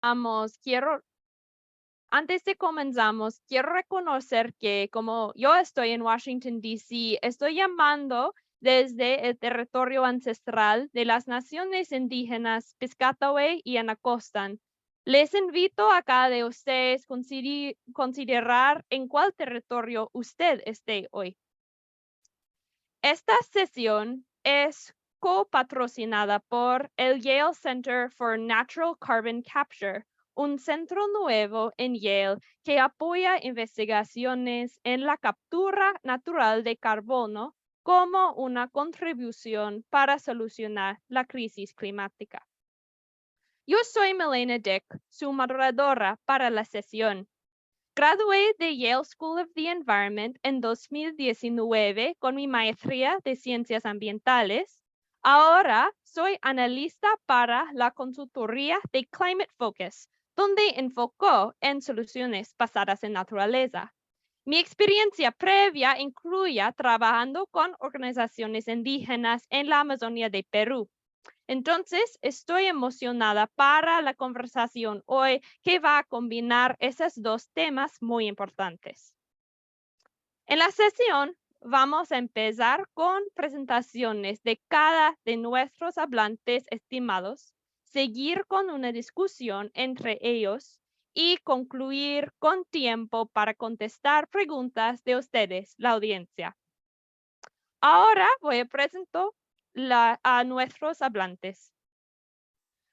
Antes de comenzamos, quiero reconocer que como yo estoy en Washington, D.C., estoy llamando desde el territorio ancestral de las naciones indígenas Piscataway y Anacostan. Les invito a cada de ustedes considerar en cuál territorio usted esté hoy. Esta sesión es copatrocinada por el Yale Center for Natural Carbon Capture, un centro nuevo en Yale que apoya investigaciones en la captura natural de carbono como una contribución para solucionar la crisis climática. Yo soy Milena Dick, su moderadora para la sesión. Gradué de Yale School of the Environment en 2019 con mi maestría de Ciencias Ambientales. Ahora soy analista para la consultoría de Climate Focus, donde enfocó en soluciones basadas en naturaleza. Mi experiencia previa incluía trabajando con organizaciones indígenas en la Amazonía de Perú. Entonces, estoy emocionada para la conversación hoy que va a combinar esos dos temas muy importantes. En la sesión, vamos a empezar con presentaciones de cada de nuestros hablantes estimados, seguir con una discusión entre ellos y concluir con tiempo para contestar preguntas de ustedes, la audiencia. Ahora voy a presentar a nuestros hablantes.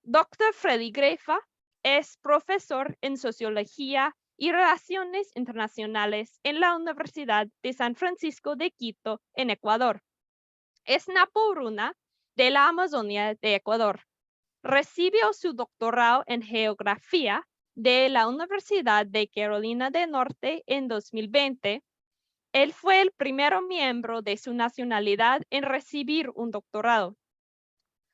Dr. Freddy Greifa es profesor en Sociología y Relaciones Internacionales en la Universidad de San Francisco de Quito, en Ecuador. Es napuruna de la Amazonía de Ecuador. Recibió su doctorado en Geografía de la Universidad de Carolina del Norte en 2020. Él fue el primer miembro de su nacionalidad en recibir un doctorado.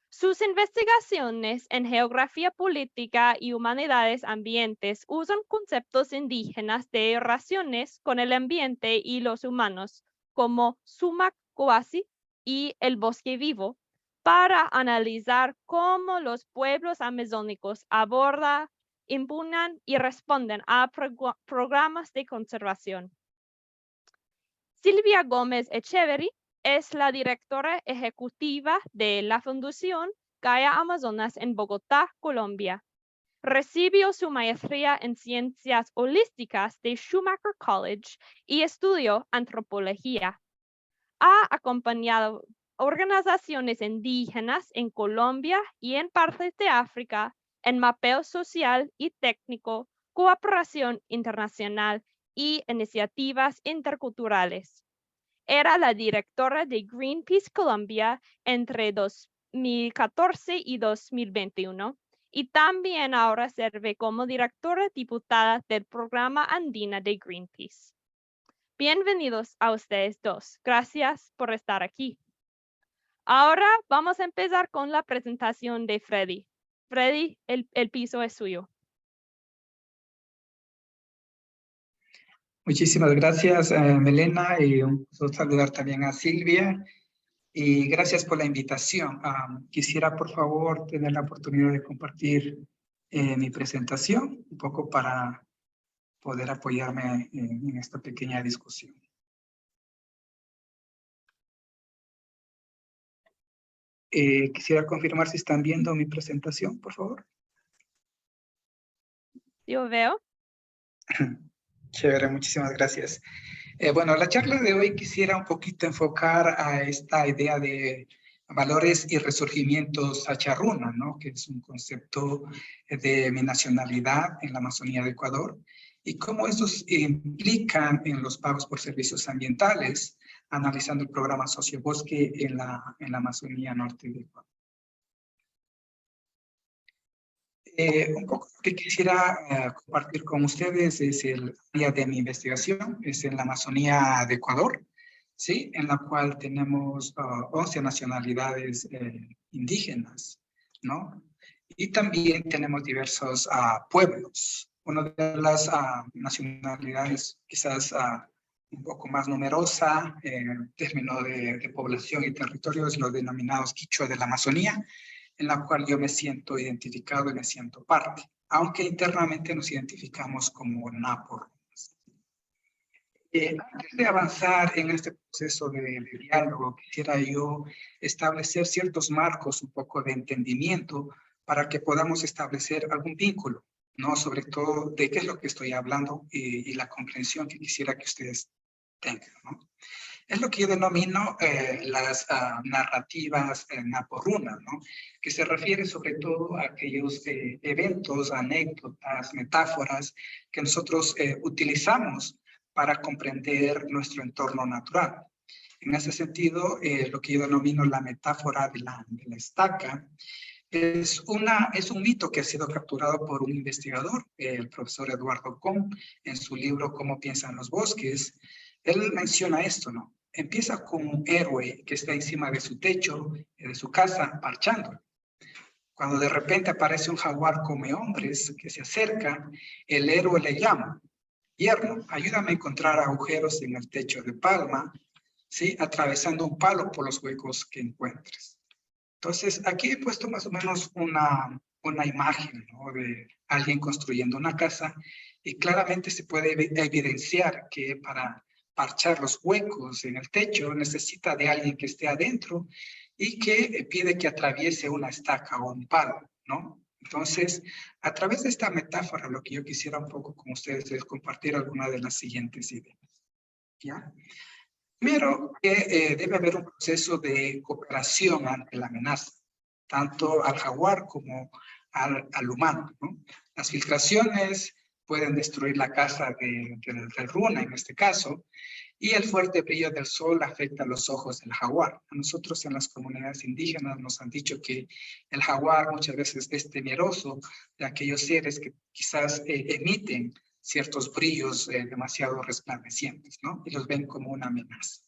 Sus investigaciones en geografía política y humanidades ambientes usan conceptos indígenas de relaciones con el ambiente y los humanos, como Sumac Coasi y el bosque vivo, para analizar cómo los pueblos amazónicos abordan, impugnan y responden a programas de conservación. Silvia Gómez Echeverry es la directora ejecutiva de la Fundación Gaia Amazonas en Bogotá, Colombia. Recibió su maestría en Ciencias Holísticas de Schumacher College y estudió antropología. Ha acompañado organizaciones indígenas en Colombia y en partes de África en mapeo social y técnico, cooperación internacional y iniciativas interculturales. Era la directora de Greenpeace Colombia entre 2014 y 2021 y también ahora sirve como directora diputada del programa andina de Greenpeace. Bienvenidos a ustedes dos. Gracias por estar aquí. Ahora vamos a empezar con la presentación de Freddy. Freddy, el piso es suyo. Muchísimas gracias, Milena, y un gusto saludar también a Silvia. Y gracias por la invitación. Quisiera, por favor, tener la oportunidad de compartir mi presentación, un poco para poder apoyarme en esta pequeña discusión. Quisiera confirmar si están viendo mi presentación, por favor. Yo veo. Chévere, muchísimas gracias. Bueno, la charla de hoy quisiera un poquito enfocar a esta idea de valores y resurgimientos Sacharruna, ¿no? Que es un concepto de mi nacionalidad en la Amazonía de Ecuador y cómo estos implican en los pagos por servicios ambientales, analizando el programa Sociobosque en la Amazonía Norte de Ecuador. Un poco lo que quisiera compartir con ustedes es el área de mi investigación, es en la Amazonía de Ecuador, ¿sí? En la cual tenemos 11 nacionalidades indígenas, ¿no? Y también tenemos diversos pueblos. Una de las nacionalidades quizás un poco más numerosa en términos de población y territorio es los denominados Quichua de la Amazonía, en la cual yo me siento identificado y me siento parte. aunque internamente nos identificamos como Napo. Antes de avanzar en este proceso de diálogo, quisiera yo establecer ciertos marcos, un poco de entendimiento, para que podamos establecer algún vínculo, ¿no? Sobre todo de qué es lo que estoy hablando y la comprensión que quisiera que ustedes tengan, ¿no? Es lo que yo denomino las narrativas naporrunas, ¿no? Que se refiere sobre todo a aquellos eventos, anécdotas, metáforas que nosotros utilizamos para comprender nuestro entorno natural. En ese sentido, lo que yo denomino la metáfora de la estaca es un mito que ha sido capturado por un investigador, el profesor Eduardo Kohn, en su libro Cómo piensan los bosques. Él menciona esto, ¿no? Empieza con un héroe que está encima de su techo, de su casa, parchando. Cuando de repente aparece un jaguar come hombres que se acerca, el héroe le llama: yerno, ayúdame a encontrar agujeros en el techo de palma, ¿sí? Atravesando un palo por los huecos que encuentres. Entonces, aquí he puesto más o menos una imagen, ¿no? De alguien construyendo una casa, y claramente se puede evidenciar que para parchar los huecos en el techo necesita de alguien que esté adentro y que pide que atraviese una estaca o un palo, ¿no? Entonces, a través de esta metáfora, lo que yo quisiera un poco con ustedes es compartir alguna de las siguientes ideas, ¿ya? Primero, debe haber un proceso de cooperación ante la amenaza, tanto al jaguar como al humano, ¿no? Las filtraciones pueden destruir la casa del runa, en este caso, y el fuerte brillo del sol afecta los ojos del jaguar. A nosotros en las comunidades indígenas nos han dicho que el jaguar muchas veces es temeroso de aquellos seres que quizás emiten ciertos brillos demasiado resplandecientes, ¿no? Y los ven como una amenaza.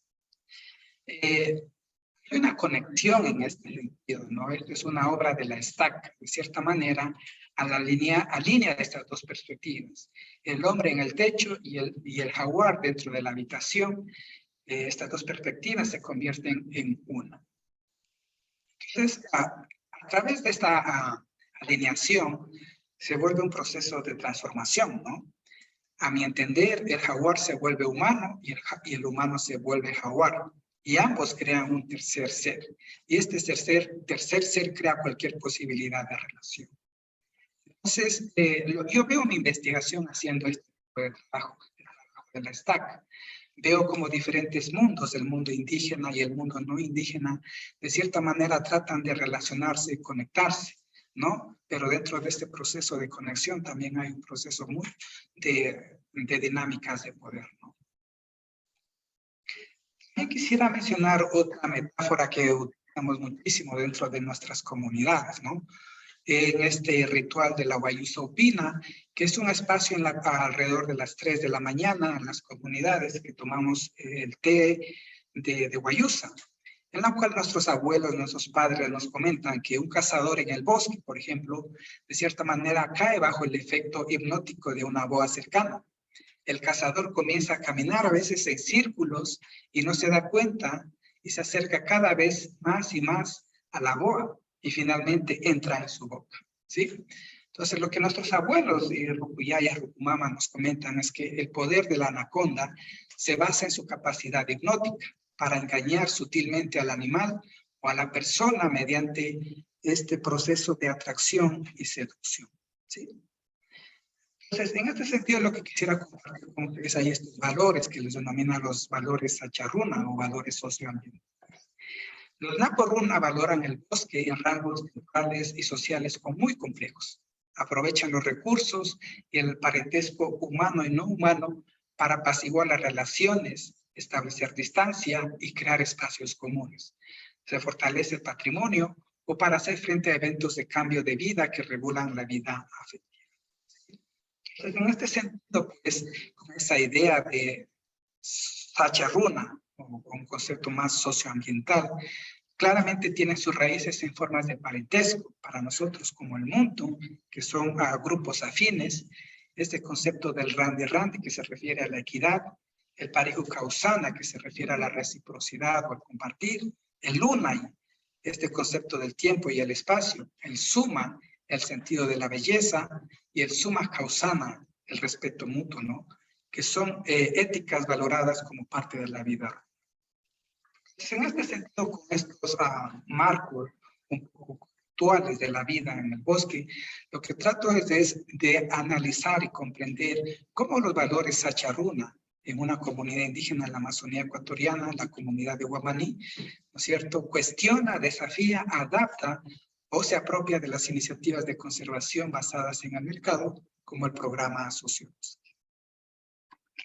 Hay una conexión en este sentido, ¿no? Esto es una obra de la estaca, de cierta manera, alinea estas dos perspectivas. El hombre en el techo y el jaguar dentro de la habitación, estas dos perspectivas se convierten en una. Entonces, a través de esta alineación, se vuelve un proceso de transformación, ¿no? A mi entender, el jaguar se vuelve humano y el humano se vuelve jaguar. Y ambos crean un tercer ser. Y este tercer ser crea cualquier posibilidad de relación. Entonces, yo veo mi investigación haciendo este tipo de trabajo de la estaca. Veo como diferentes mundos, el mundo indígena y el mundo no indígena, de cierta manera tratan de relacionarse y conectarse, ¿no? Pero dentro de este proceso de conexión también hay un proceso muy de dinámicas de poder, ¿no? Yo quisiera mencionar otra metáfora que utilizamos muchísimo dentro de nuestras comunidades, ¿no? En este ritual de la Guayusa Upina, que es un espacio alrededor de las 3 de la mañana en las comunidades que tomamos el té de Guayusa, en la cual nuestros abuelos, nuestros padres nos comentan que un cazador en el bosque, por ejemplo, de cierta manera cae bajo el efecto hipnótico de una boa cercana. El cazador comienza a caminar a veces en círculos y no se da cuenta y se acerca cada vez más y más a la boa y finalmente entra en su boca, ¿sí? Entonces, lo que nuestros abuelos y Rukuyaya, Rukumama nos comentan es que el poder de la anaconda se basa en su capacidad hipnótica para engañar sutilmente al animal o a la persona mediante este proceso de atracción y seducción, ¿sí? Entonces, en este sentido, lo que quisiera compartir con ustedes hay estos valores que les denominan los valores Sacharruna o valores socioambientales. Los Naporruna valoran el bosque en rangos culturales y sociales muy complejos. Aprovechan los recursos y el parentesco humano y no humano para apaciguar las relaciones, establecer distancia y crear espacios comunes. Se fortalece el patrimonio o para hacer frente a eventos de cambio de vida que regulan la vida afectiva. Entonces, en este sentido, pues, con esa idea de Sacharruna, o un concepto más socioambiental, claramente tiene sus raíces en formas de parentesco para nosotros como el mundo, que son grupos afines, este concepto del Randi, que se refiere a la equidad, el Parihu Kausana, que se refiere a la reciprocidad o al compartir, el Lunay, este concepto del tiempo y el espacio, el Suma, el sentido de la belleza, y el summa causana, el respeto mutuo, ¿no? Que son éticas valoradas como parte de la vida. En este sentido, con estos marcos un poco actuales de la vida en el bosque, lo que trato es de analizar y comprender cómo los valores Sacharuna en una comunidad indígena en la Amazonía ecuatoriana, la comunidad de Guamaní, ¿no es cierto?, cuestiona, desafía, adapta o se apropia de las iniciativas de conservación basadas en el mercado, como el programa Sociobosque.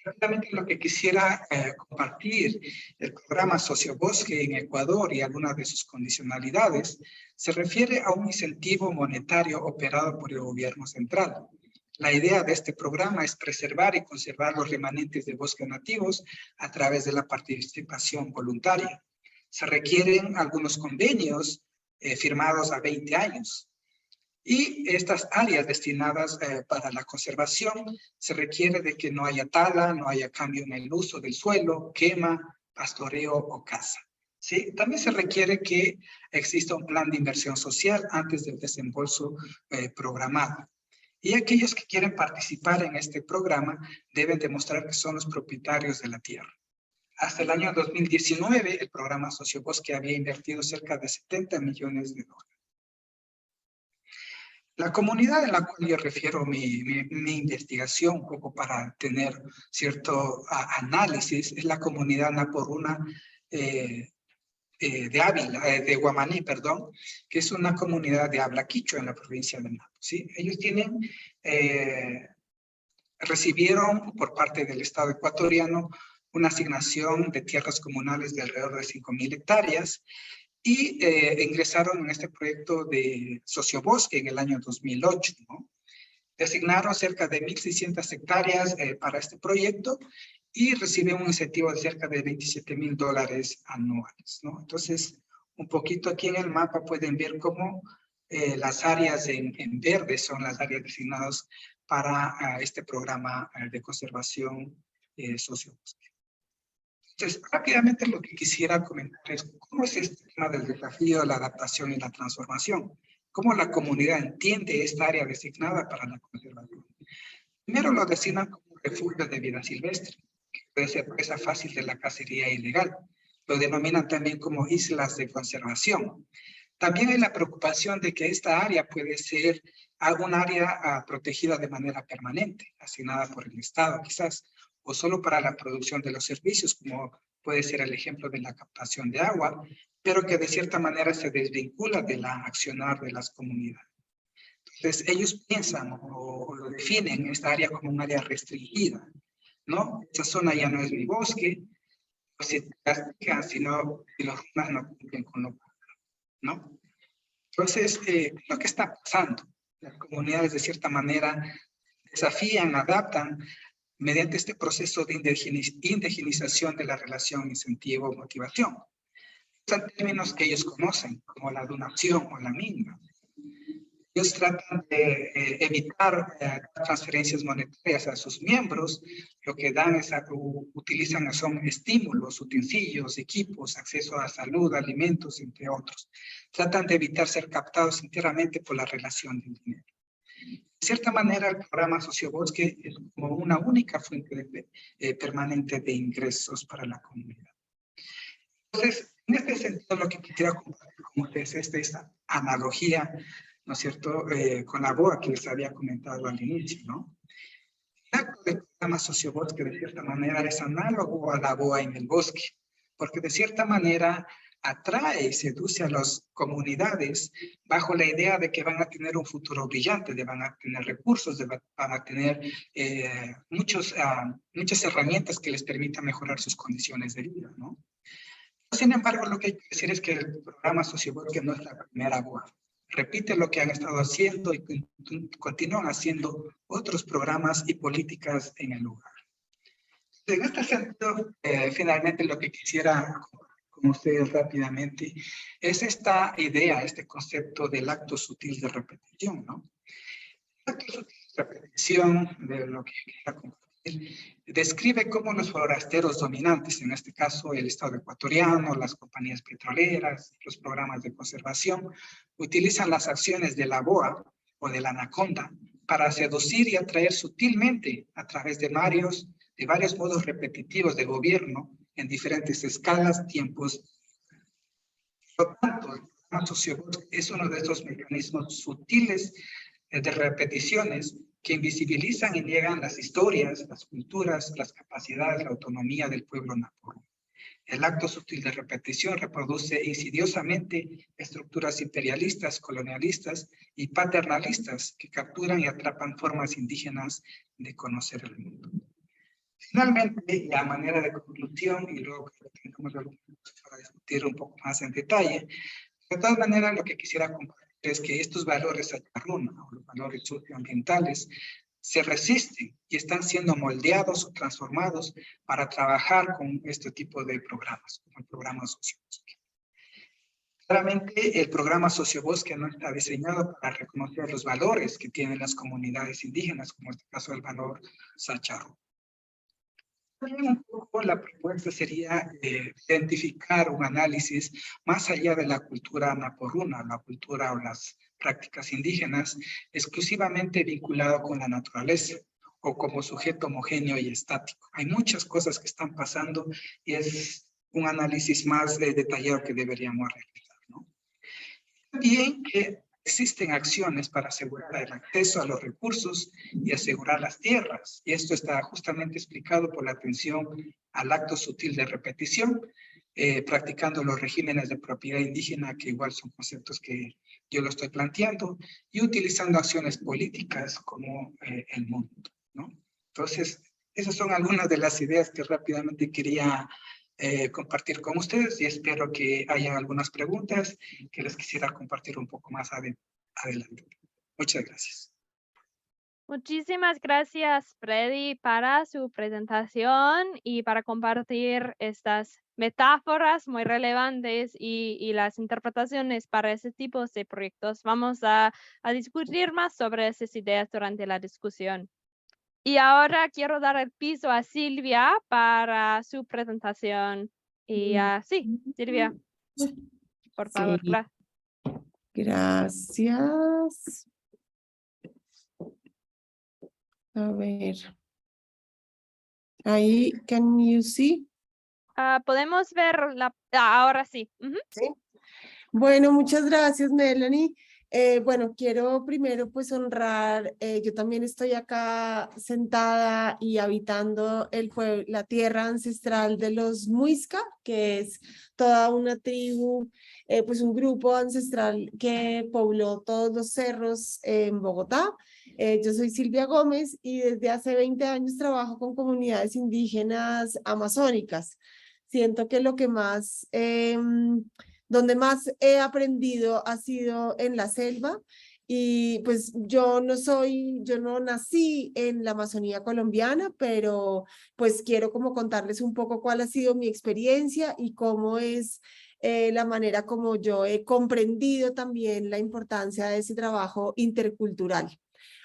Rápidamente lo que quisiera compartir, el programa Sociobosque en Ecuador y algunas de sus condicionalidades, se refiere a un incentivo monetario operado por el gobierno central. La idea de este programa es preservar y conservar los remanentes de bosques nativos a través de la participación voluntaria. Se requieren algunos convenios firmados a 20 años. Y estas áreas destinadas para la conservación, se requiere de que no haya tala, no haya cambio en el uso del suelo, quema, pastoreo o caza. ¿Sí? También se requiere que exista un plan de inversión social antes del desembolso programado. Y aquellos que quieren participar en este programa deben demostrar que son los propietarios de la tierra. Hasta el año 2019, el programa Sociobosque había invertido cerca de 70 millones de dólares. La comunidad en la cual yo refiero mi investigación, un poco para tener cierto análisis, es la comunidad naporuna de Ávila, de Guamaní, perdón, que es una comunidad de habla quichua en la provincia de Napo, ¿sí? Ellos tienen, recibieron por parte del Estado ecuatoriano una asignación de tierras comunales de alrededor de 5.000 hectáreas, y ingresaron en este proyecto de Sociobosque en el año 2008, ¿no? Designaron cerca de 1.600 hectáreas para este proyecto y reciben un incentivo de cerca de $27,000 anuales, ¿no? Entonces, un poquito aquí en el mapa pueden ver cómo las áreas en verde son las áreas designadas para este programa de conservación Sociobosque. Entonces, rápidamente lo que quisiera comentar es cómo es este tema del desafío, la adaptación y la transformación. Cómo la comunidad entiende esta área designada para la conservación. Primero lo designan como un refugio de vida silvestre, que puede ser presa fácil de la cacería ilegal. Lo denominan también como islas de conservación. También hay la preocupación de que esta área puede ser alguna área protegida de manera permanente, asignada por el Estado quizás, o solo para la producción de los servicios, como puede ser el ejemplo de la captación de agua, pero que de cierta manera se desvincula de la accionar de las comunidades. Entonces, ellos piensan o lo definen esta área como un área restringida, ¿no? Esa zona ya no es mi bosque, no se castigan, sino si los runas no cumplen con lo ¿no? Entonces, lo que está pasando, las comunidades de cierta manera desafían, adaptan mediante este proceso de indigenización de la relación incentivo-motivación. Son términos que ellos conocen, como la donación o la minga. Ellos tratan de evitar transferencias monetarias a sus miembros. Lo que dan es, utilizan son estímulos, utensilios, equipos, acceso a salud, alimentos, entre otros. Tratan de evitar ser captados enteramente por la relación del dinero. De cierta manera, el programa Sociobosque es como una única fuente permanente de ingresos para la comunidad. Entonces, en este sentido, lo que quisiera compartir con ustedes es esta analogía, ¿no es cierto?, con la BOA que les había comentado al inicio, ¿no? El acto del programa Sociobosque, de cierta manera, es análogo a la BOA en el bosque, porque de cierta manera atrae y seduce a las comunidades bajo la idea de que van a tener un futuro brillante, de van a tener recursos, van a tener muchas herramientas que les permitan mejorar sus condiciones de vida, ¿no? Sin embargo, lo que hay que decir es que el programa Sociobosque no es la primera BOA. Repite lo que han estado haciendo y continúan haciendo otros programas y políticas en el lugar. En este sentido, finalmente lo que quisiera con ustedes rápidamente es esta idea, este concepto del acto sutil de repetición, ¿no? El acto sutil de repetición, de lo que quisiera compartir, describe cómo los forasteros dominantes, en este caso el Estado ecuatoriano, las compañías petroleras, los programas de conservación, utilizan las acciones de la BOA o de la anaconda para seducir y atraer sutilmente a través de varios modos repetitivos de gobierno en diferentes escalas, tiempos. Por lo tanto, el programa Sociobot es uno de estos mecanismos sutiles de repeticiones que invisibilizan y niegan las historias, las culturas, las capacidades, la autonomía del pueblo naporú. El acto sutil de repetición reproduce insidiosamente estructuras imperialistas, colonialistas y paternalistas que capturan y atrapan formas indígenas de conocer el mundo. Finalmente, a manera de conclusión, y luego que tengamos algún minuto para discutir un poco más en detalle, de todas maneras lo que quisiera compartir es que estos valores Sacharruna, o los valores socioambientales, se resisten y están siendo moldeados o transformados para trabajar con este tipo de programas, como el programa Sociobosque. Claramente, el programa Sociobosque no está diseñado para reconocer los valores que tienen las comunidades indígenas, como en este caso el valor Sacharruna. También un poco la propuesta sería identificar un análisis más allá de la cultura naporuna, la cultura o las prácticas indígenas, exclusivamente vinculado con la naturaleza o como sujeto homogéneo y estático. Hay muchas cosas que están pasando y es un análisis más detallado que deberíamos realizar, ¿no? También que existen acciones para asegurar el acceso a los recursos y asegurar las tierras. Y esto está justamente explicado por la atención al acto sutil de repetición, practicando los regímenes de propiedad indígena, que igual son conceptos que yo lo estoy planteando, y utilizando acciones políticas como el mundo, ¿no? Entonces, esas son algunas de las ideas que rápidamente quería compartir con ustedes y espero que haya algunas preguntas que les quisiera compartir un poco más adelante. Muchas gracias. Muchísimas gracias, Freddy, para su presentación y para compartir estas metáforas muy relevantes y las interpretaciones para ese tipo de proyectos. Vamos a discutir más sobre esas ideas durante la discusión. Y ahora quiero dar el piso a Silvia para su presentación. Y sí, Silvia, por favor. Sí, gracias. A ver. Ahí, can you see? Podemos ver ahora sí. Sí. Bueno, muchas gracias, Melanie. Bueno, quiero primero pues honrar, yo también estoy acá sentada y habitando la tierra ancestral de los Muisca, que es toda una tribu, pues un grupo ancestral que pobló todos los cerros en Bogotá. Yo soy Silvia Gómez y desde hace 20 años trabajo con comunidades indígenas amazónicas. Siento que lo que más... donde más he aprendido ha sido en la selva y pues yo no nací en la Amazonía colombiana, pero pues quiero como contarles un poco cuál ha sido mi experiencia y cómo es la manera como yo he comprendido también la importancia de ese trabajo intercultural.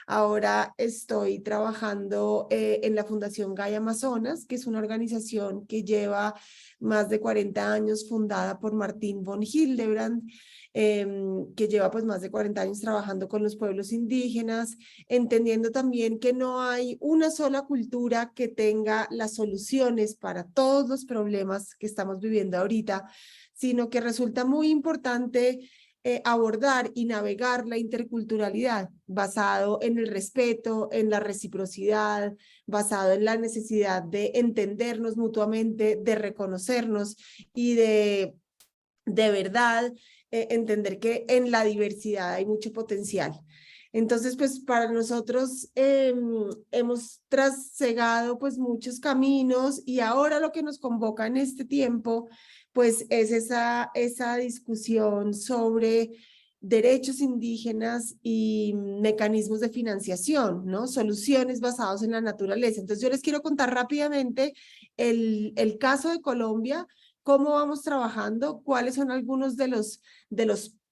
Ahora estoy trabajando en la Fundación Gaia Amazonas, que es una organización que lleva más de 40 años, fundada por Martín von Hildebrand, que lleva pues más de 40 años trabajando con los pueblos indígenas, entendiendo también que no hay una sola cultura que tenga las soluciones para todos los problemas que estamos viviendo ahorita, sino que resulta muy importante abordar y navegar la interculturalidad basado en el respeto, en la reciprocidad, basado en la necesidad de entendernos mutuamente, de reconocernos y de verdad entender que en la diversidad hay mucho potencial. Entonces, pues para nosotros hemos trasegado pues muchos caminos y ahora lo que nos convoca en este tiempo pues es esa discusión sobre derechos indígenas y mecanismos de financiación, ¿no? Soluciones basadas en la naturaleza. Entonces yo les quiero contar rápidamente el caso de Colombia, cómo vamos trabajando, cuáles son algunos de los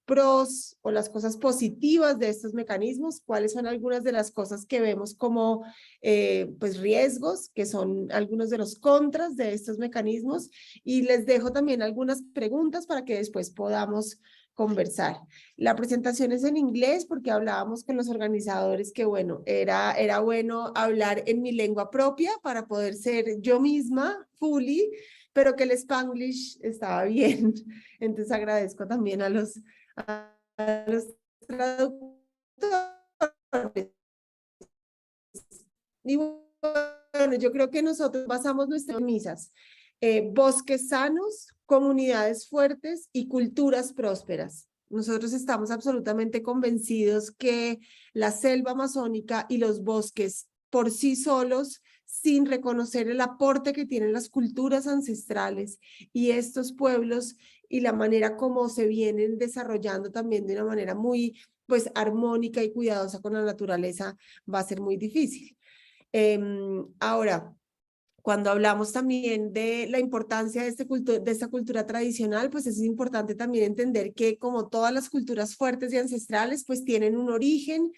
pros o las cosas positivas de estos mecanismos, cuáles son algunas de las cosas que vemos como pues riesgos, que son algunos de los contras de estos mecanismos, y les dejo también algunas preguntas para que después podamos conversar. La presentación es en inglés porque hablábamos con los organizadores que, bueno, era bueno hablar en mi lengua propia para poder ser yo misma, fully, pero que el Spanglish estaba bien. Entonces agradezco también a los traductores. Y bueno, yo creo que nosotros basamos nuestras misas, bosques sanos, comunidades fuertes y culturas prósperas. Nosotros estamos absolutamente convencidos que la selva amazónica y los bosques por sí solos, sin reconocer el aporte que tienen las culturas ancestrales y estos pueblos y la manera como se vienen desarrollando también de una manera muy, pues, armónica y cuidadosa con la naturaleza, va a ser muy difícil. Ahora, cuando hablamos también de la importancia de esta cultura tradicional, pues es importante también entender que como todas las culturas fuertes y ancestrales, pues tienen un origen,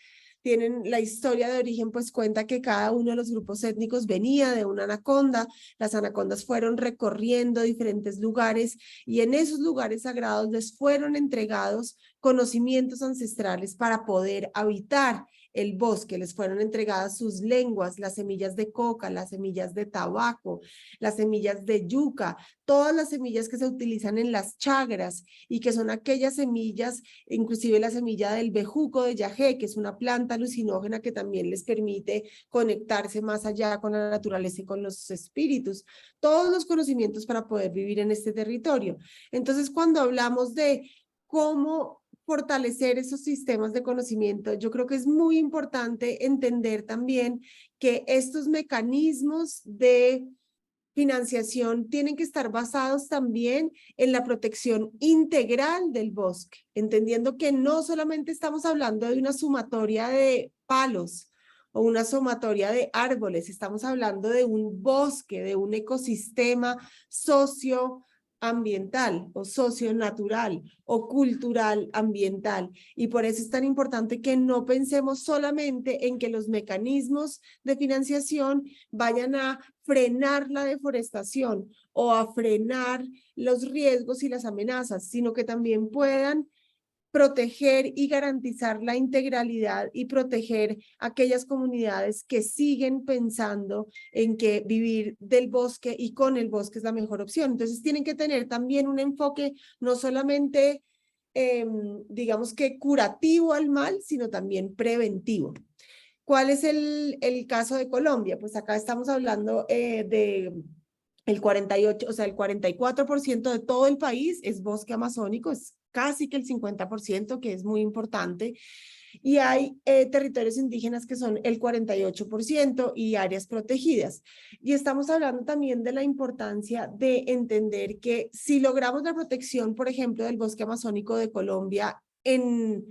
tienen la historia de origen, pues cuenta que cada uno de los grupos étnicos venía de una anaconda, las anacondas fueron recorriendo diferentes lugares y en esos lugares sagrados les fueron entregados conocimientos ancestrales para poder habitar el bosque, les fueron entregadas sus lenguas, las semillas de coca, las semillas de tabaco, las semillas de yuca, todas las semillas que se utilizan en las chagras y que son aquellas semillas, inclusive la semilla del bejuco de yagé, que es una planta alucinógena que también les permite conectarse más allá con la naturaleza y con los espíritus, todos los conocimientos para poder vivir en este territorio. Entonces, cuando hablamos de cómo fortalecer esos sistemas de conocimiento, yo creo que es muy importante entender también que estos mecanismos de financiación tienen que estar basados también en la protección integral del bosque, entendiendo que no solamente estamos hablando de una sumatoria de palos o una sumatoria de árboles, estamos hablando de un bosque, de un ecosistema socioambiental o socionatural o cultural ambiental. Y por eso es tan importante que no pensemos solamente en que los mecanismos de financiación vayan a frenar la deforestación o a frenar los riesgos y las amenazas, sino que también puedan proteger y garantizar la integralidad y proteger aquellas comunidades que siguen pensando en que vivir del bosque y con el bosque es la mejor opción. Entonces tienen que tener también un enfoque no solamente, digamos que curativo al mal, sino también preventivo. ¿Cuál es el caso de Colombia? Pues acá estamos hablando de el 48, o sea, el 44% de todo el país es bosque amazónico, es casi que el 50%, que es muy importante. Y hay territorios indígenas que son el 48% y áreas protegidas. Y estamos hablando también de la importancia de entender que si logramos la protección, por ejemplo, del bosque amazónico de Colombia en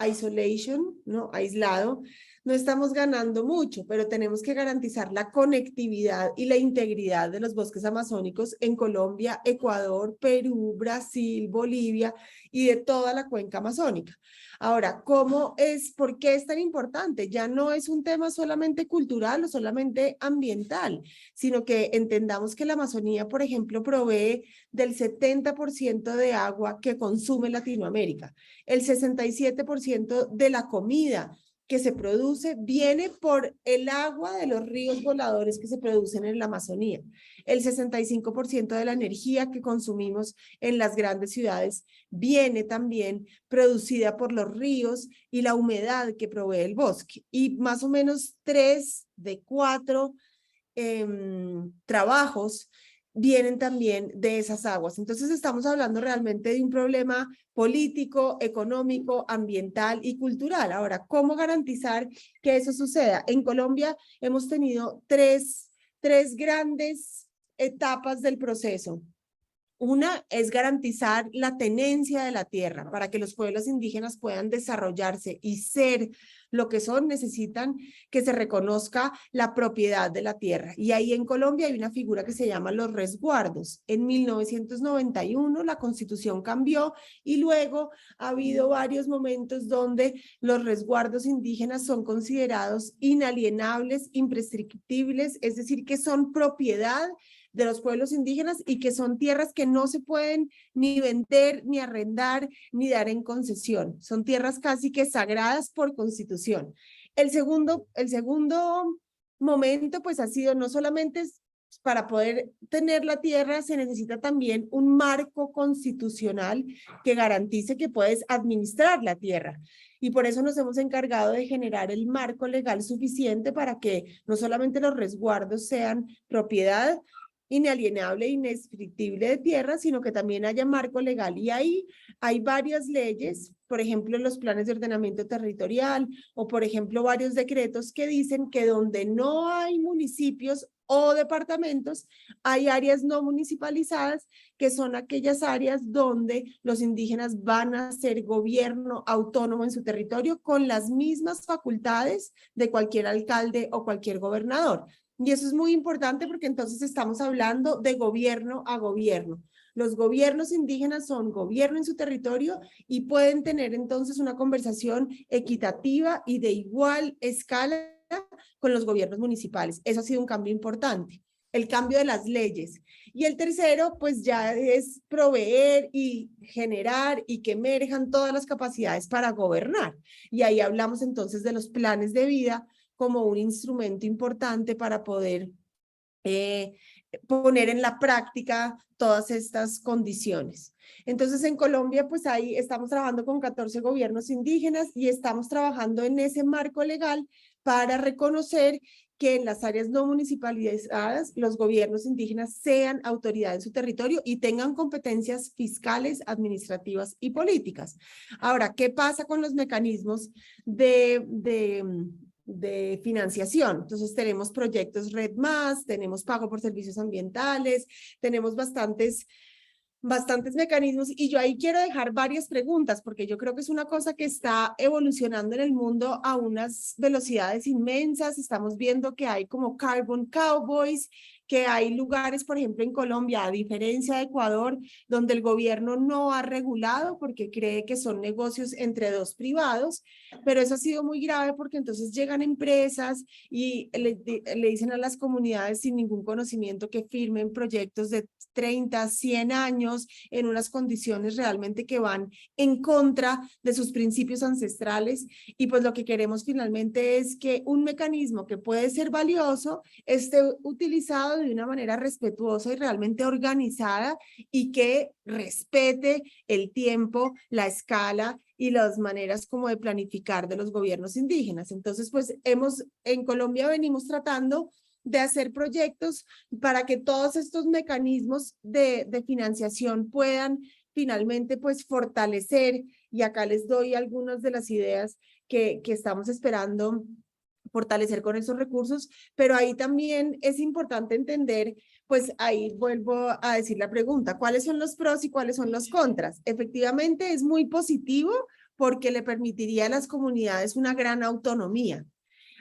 isolation, ¿no? Aislado, no estamos ganando mucho, pero tenemos que garantizar la conectividad y la integridad de los bosques amazónicos en Colombia, Ecuador, Perú, Brasil, Bolivia y de toda la cuenca amazónica. Ahora, ¿por qué es tan importante? Ya no es un tema solamente cultural o solamente ambiental, sino que entendamos que la Amazonía, por ejemplo, provee del 70% de agua que consume Latinoamérica. El 67% de la comida que se produce viene por el agua de los ríos voladores que se producen en la Amazonía. El 65% de la energía que consumimos en las grandes ciudades viene también producida por los ríos y la humedad que provee el bosque. Y más o menos 3 de 4 trabajos vienen también de esas aguas. Entonces estamos hablando realmente de un problema político, económico, ambiental y cultural. Ahora, ¿cómo garantizar que eso suceda? En Colombia hemos tenido tres grandes etapas del proceso. Una es garantizar la tenencia de la tierra para que los pueblos indígenas puedan desarrollarse y ser lo que son, necesitan que se reconozca la propiedad de la tierra. Y ahí en Colombia hay una figura que se llama los resguardos. En 1991 la Constitución cambió y luego ha habido varios momentos donde los resguardos indígenas son considerados inalienables, imprescriptibles, es decir, que son propiedad de los pueblos indígenas y que son tierras que no se pueden ni vender, ni arrendar, ni dar en concesión. Son tierras casi que sagradas por constitución. El segundo momento pues ha sido no solamente para poder tener la tierra se necesita también un marco constitucional que garantice que puedes administrar la tierra. Y por eso nos hemos encargado de generar el marco legal suficiente para que no solamente los resguardos sean propiedad inalienable e indescriptible de tierra, sino que también haya marco legal. Y ahí hay varias leyes, por ejemplo, los planes de ordenamiento territorial o, por ejemplo, varios decretos que dicen que donde no hay municipios o departamentos, hay áreas no municipalizadas, que son aquellas áreas donde los indígenas van a ser gobierno autónomo en su territorio con las mismas facultades de cualquier alcalde o cualquier gobernador. Y eso es muy importante porque entonces estamos hablando de gobierno a gobierno. Los gobiernos indígenas son gobierno en su territorio y pueden tener entonces una conversación equitativa y de igual escala con los gobiernos municipales. Eso ha sido un cambio importante. El cambio de las leyes. Y el tercero, pues ya es proveer y generar y que emerjan todas las capacidades para gobernar. Y ahí hablamos entonces de los planes de vida como un instrumento importante para poder poner en la práctica todas estas condiciones. Entonces en Colombia pues ahí estamos trabajando con 14 gobiernos indígenas y estamos trabajando en ese marco legal para reconocer que en las áreas no municipalizadas los gobiernos indígenas sean autoridad en su territorio y tengan competencias fiscales, administrativas y políticas. Ahora, ¿qué pasa con los mecanismos de financiación? Entonces tenemos proyectos Red Más, tenemos pago por servicios ambientales, tenemos bastantes mecanismos y yo ahí quiero dejar varias preguntas porque yo creo que es una cosa que está evolucionando en el mundo a unas velocidades inmensas. Estamos viendo que hay como carbon cowboys, que hay lugares, por ejemplo, en Colombia, a diferencia de Ecuador, donde el gobierno no ha regulado porque cree que son negocios entre dos privados, pero eso ha sido muy grave porque entonces llegan empresas y le dicen a las comunidades sin ningún conocimiento que firmen proyectos de 30, 100 años en unas condiciones realmente que van en contra de sus principios ancestrales y pues lo que queremos finalmente es que un mecanismo que puede ser valioso esté utilizado de una manera respetuosa y realmente organizada y que respete el tiempo, la escala y las maneras como de planificar de los gobiernos indígenas. Entonces, pues en Colombia venimos tratando de hacer proyectos para que todos estos mecanismos de financiación puedan finalmente pues fortalecer, y acá les doy algunas de las ideas que estamos esperando fortalecer con esos recursos, pero ahí también es importante entender, pues ahí vuelvo a decir la pregunta, ¿cuáles son los pros y cuáles son los contras? Efectivamente es muy positivo porque le permitiría a las comunidades una gran autonomía.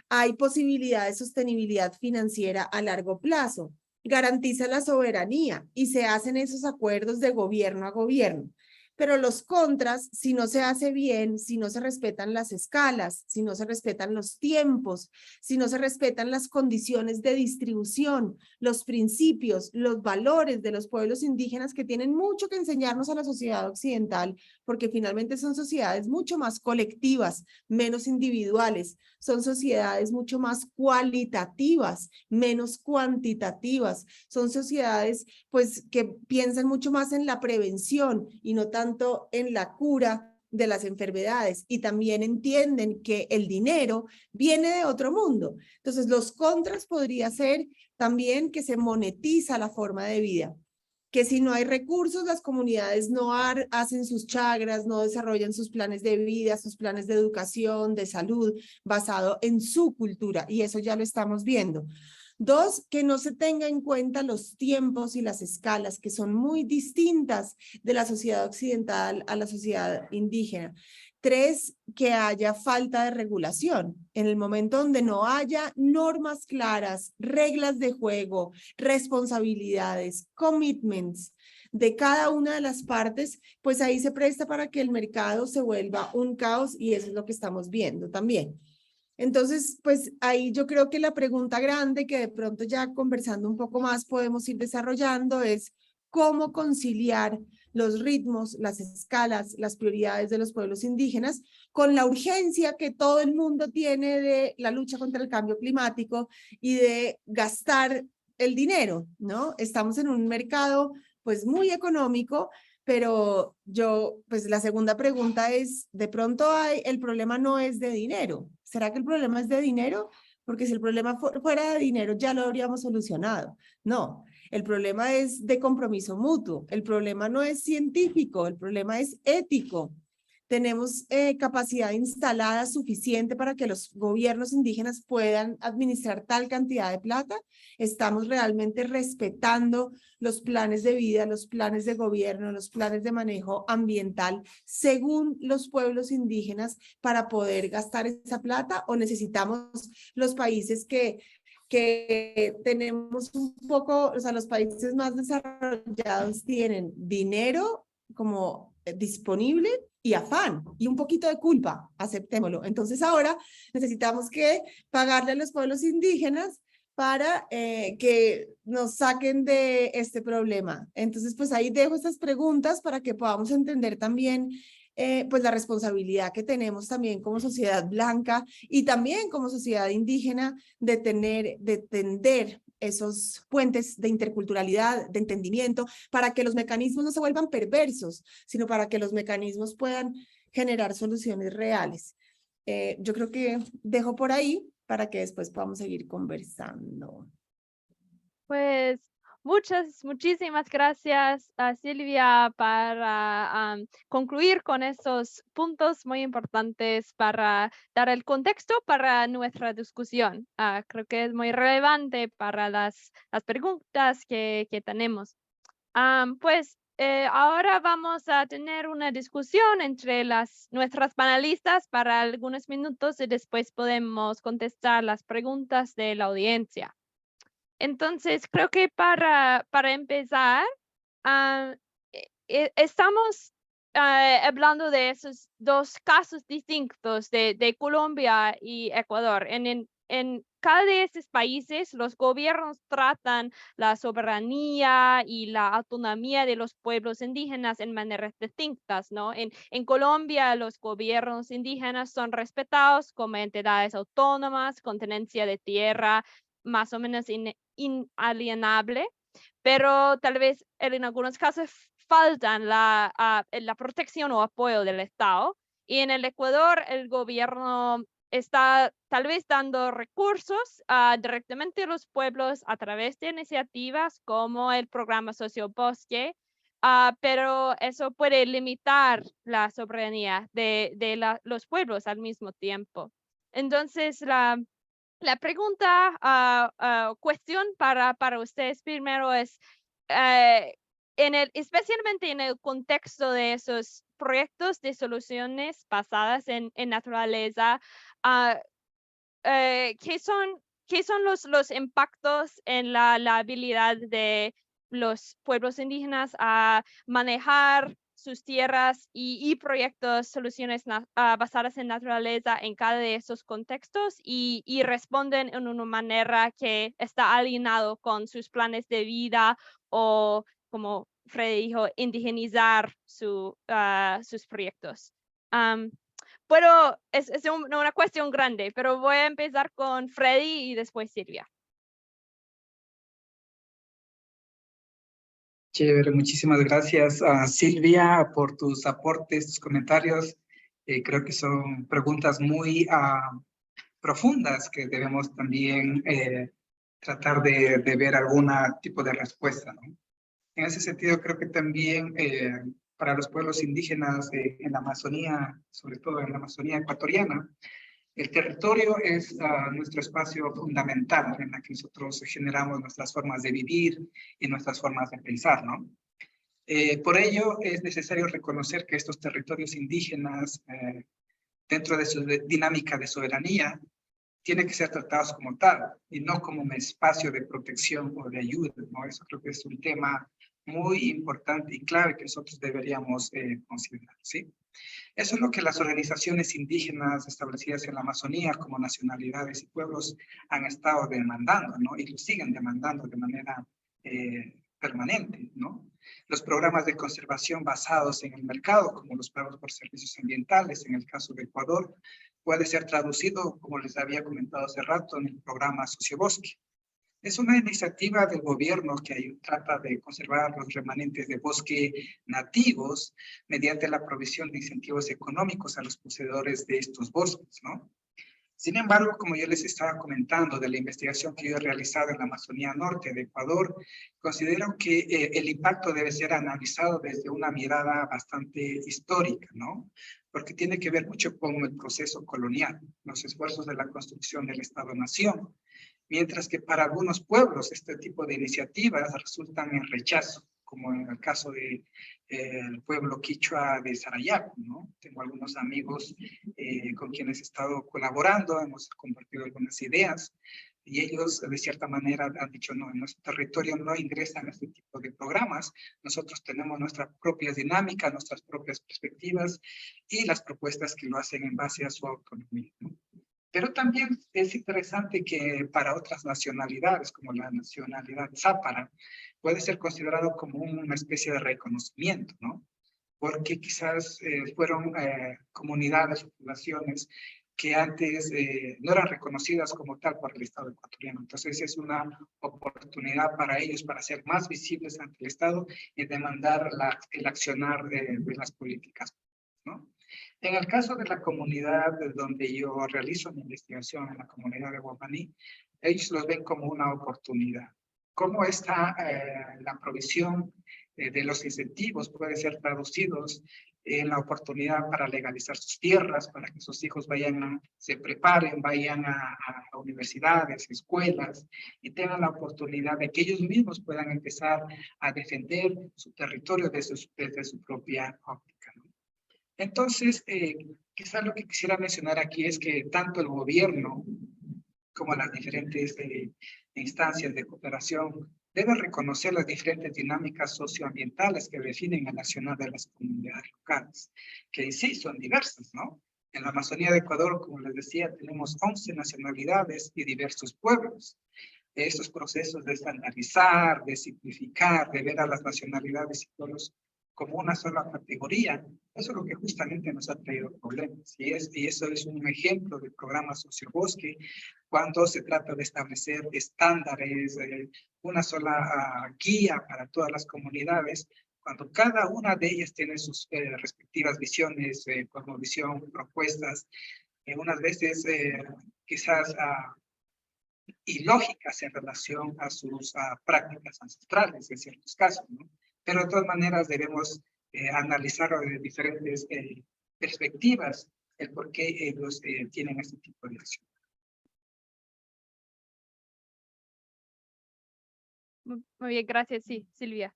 Hay posibilidad de sostenibilidad financiera a largo plazo, garantiza la soberanía y se hacen esos acuerdos de gobierno a gobierno. Pero los contras, si no se hace bien, si no se respetan las escalas, si no se respetan los tiempos, si no se respetan las condiciones de distribución, los principios, los valores de los pueblos indígenas que tienen mucho que enseñarnos a la sociedad occidental, porque finalmente son sociedades mucho más colectivas, menos individuales, son sociedades mucho más cualitativas, menos cuantitativas, son sociedades pues que piensan mucho más en la prevención y no tanto en la cura de las enfermedades, y también entienden que el dinero viene de otro mundo. Entonces los contras podría ser también que se monetiza la forma de vida, que si no hay recursos, las comunidades no hacen sus chagras, no desarrollan sus planes de vida, sus planes de educación, de salud, basado en su cultura, y eso ya lo estamos viendo. Dos, que no se tenga en cuenta los tiempos y las escalas, que son muy distintas de la sociedad occidental a la sociedad indígena. Tres, que haya falta de regulación. En el momento donde no haya normas claras, reglas de juego, responsabilidades, commitments de cada una de las partes, pues ahí se presta para que el mercado se vuelva un caos, y eso es lo que estamos viendo también. Entonces, pues ahí yo creo que la pregunta grande que de pronto ya conversando un poco más podemos ir desarrollando es cómo conciliar los ritmos, las escalas, las prioridades de los pueblos indígenas con la urgencia que todo el mundo tiene de la lucha contra el cambio climático y de gastar el dinero, ¿no? Estamos en un mercado pues muy económico, pero pues la segunda pregunta es, de pronto el problema no es de dinero. ¿Será que el problema es de dinero? Porque si el problema fuera de dinero ya lo habríamos solucionado. No, el problema es de compromiso mutuo. El problema no es científico, el problema es ético. Tenemos capacidad instalada suficiente para que los gobiernos indígenas puedan administrar tal cantidad de plata. Estamos realmente respetando los planes de vida, los planes de gobierno, los planes de manejo ambiental según los pueblos indígenas para poder gastar esa plata, o necesitamos los países que tenemos un poco, o sea, los países más desarrollados tienen dinero como disponible y afán y un poquito de culpa, aceptémoslo. Entonces ahora necesitamos que pagarle a los pueblos indígenas para que nos saquen de este problema. Entonces, pues ahí dejo estas preguntas para que podamos entender también pues la responsabilidad que tenemos también como sociedad blanca y también como sociedad indígena de tender esos puentes de interculturalidad, de entendimiento, para que los mecanismos no se vuelvan perversos, sino para que los mecanismos puedan generar soluciones reales. Yo creo que dejo por ahí para que después podamos seguir conversando. Pues muchísimas gracias a Silvia para concluir con esos puntos muy importantes para dar el contexto para nuestra discusión. Creo que es muy relevante para las preguntas que tenemos. Pues ahora vamos a tener una discusión entre nuestras panelistas para algunos minutos y después podemos contestar las preguntas de la audiencia. Entonces, creo que para empezar, estamos hablando de esos dos casos distintos de Colombia y Ecuador. En cada de esos países, los gobiernos tratan la soberanía y la autonomía de los pueblos indígenas en maneras distintas, ¿no? En Colombia, los gobiernos indígenas son respetados como entidades autónomas con tenencia de tierra más o menos inalienable, pero tal vez en algunos casos faltan la protección o apoyo del Estado. Y en el Ecuador, el gobierno está tal vez dando recursos directamente a los pueblos a través de iniciativas como el programa Sociobosque, pero eso puede limitar la soberanía de los pueblos al mismo tiempo. Entonces, la pregunta, cuestión para ustedes primero es, especialmente en el contexto de esos proyectos de soluciones basadas en naturaleza, ¿qué son los impactos en la habilidad de los pueblos indígenas a manejar sus tierras y proyectos, soluciones basadas en naturaleza en cada de esos contextos y responden en una manera que está alineado con sus planes de vida o, como Freddy dijo, indigenizar sus proyectos? Pero es una cuestión grande, pero voy a empezar con Freddy y después Silvia. Chévere, muchísimas gracias a Silvia por tus aportes, tus comentarios. Creo que son preguntas muy profundas que debemos también tratar de ver algún tipo de respuesta, ¿no? En ese sentido, creo que también para los pueblos indígenas en la Amazonía, sobre todo en la Amazonía ecuatoriana, el territorio es nuestro espacio fundamental en el que nosotros generamos nuestras formas de vivir y nuestras formas de pensar, ¿no? Por ello, es necesario reconocer que estos territorios indígenas, dentro de su dinámica de soberanía, tienen que ser tratados como tal y no como un espacio de protección o de ayuda, ¿no? Eso creo que es un tema muy importante y clave que nosotros deberíamos considerar, ¿sí? Eso es lo que las organizaciones indígenas establecidas en la Amazonía como nacionalidades y pueblos han estado demandando, ¿no? Y lo siguen demandando de manera permanente, ¿no? Los programas de conservación basados en el mercado, como los pagos por servicios ambientales, en el caso de Ecuador, puede ser traducido, como les había comentado hace rato, en el programa Sociobosque. Es una iniciativa del gobierno que trata de conservar los remanentes de bosque nativos mediante la provisión de incentivos económicos a los poseedores de estos bosques, ¿no? Sin embargo, como yo les estaba comentando de la investigación que yo he realizado en la Amazonía Norte de Ecuador, considero que el impacto debe ser analizado desde una mirada bastante histórica, ¿no? Porque tiene que ver mucho con el proceso colonial, los esfuerzos de la construcción del Estado-Nación, mientras que para algunos pueblos este tipo de iniciativas resultan en rechazo, como en el caso del pueblo quichua de Sarayaco, ¿no? Tengo algunos amigos con quienes he estado colaborando, hemos compartido algunas ideas, y ellos de cierta manera han dicho, no, en nuestro territorio no ingresan este tipo de programas, nosotros tenemos nuestras propias dinámicas, nuestras propias perspectivas y las propuestas que lo hacen en base a su autonomía, ¿no? Pero también es interesante que para otras nacionalidades, como la nacionalidad zápara, puede ser considerado como una especie de reconocimiento, ¿no? Porque quizás fueron comunidades o poblaciones que antes no eran reconocidas como tal por el Estado ecuatoriano. Entonces es una oportunidad para ellos para ser más visibles ante el Estado y demandar el accionar de las políticas, ¿no? En el caso de la comunidad donde yo realizo mi investigación, en la comunidad de Guamaní, ellos los ven como una oportunidad. ¿Cómo está la provisión de los incentivos puede ser traducidos en la oportunidad para legalizar sus tierras, para que sus hijos se preparen, vayan a universidades, escuelas, y tengan la oportunidad de que ellos mismos puedan empezar a defender su territorio desde su propia óptica, ¿no? Entonces, quizás lo que quisiera mencionar aquí es que tanto el gobierno como las diferentes instancias de cooperación deben reconocer las diferentes dinámicas socioambientales que definen el accionar de las comunidades locales, que en sí son diversas, ¿no? En la Amazonía de Ecuador, como les decía, tenemos 11 nacionalidades y diversos pueblos. Estos procesos de estandarizar, de simplificar, de ver a las nacionalidades y pueblos como una sola categoría, eso es lo que justamente nos ha traído problemas. Y eso es un ejemplo del programa Sociobosque, cuando se trata de establecer estándares, una sola guía para todas las comunidades, cuando cada una de ellas tiene sus respectivas visiones, cosmovisión, propuestas, unas veces quizás ilógicas en relación a sus prácticas ancestrales en ciertos casos, ¿no? Pero de todas maneras debemos analizarlo de diferentes perspectivas, el por qué ellos tienen este tipo de acción. Muy bien, gracias, sí, Silvia.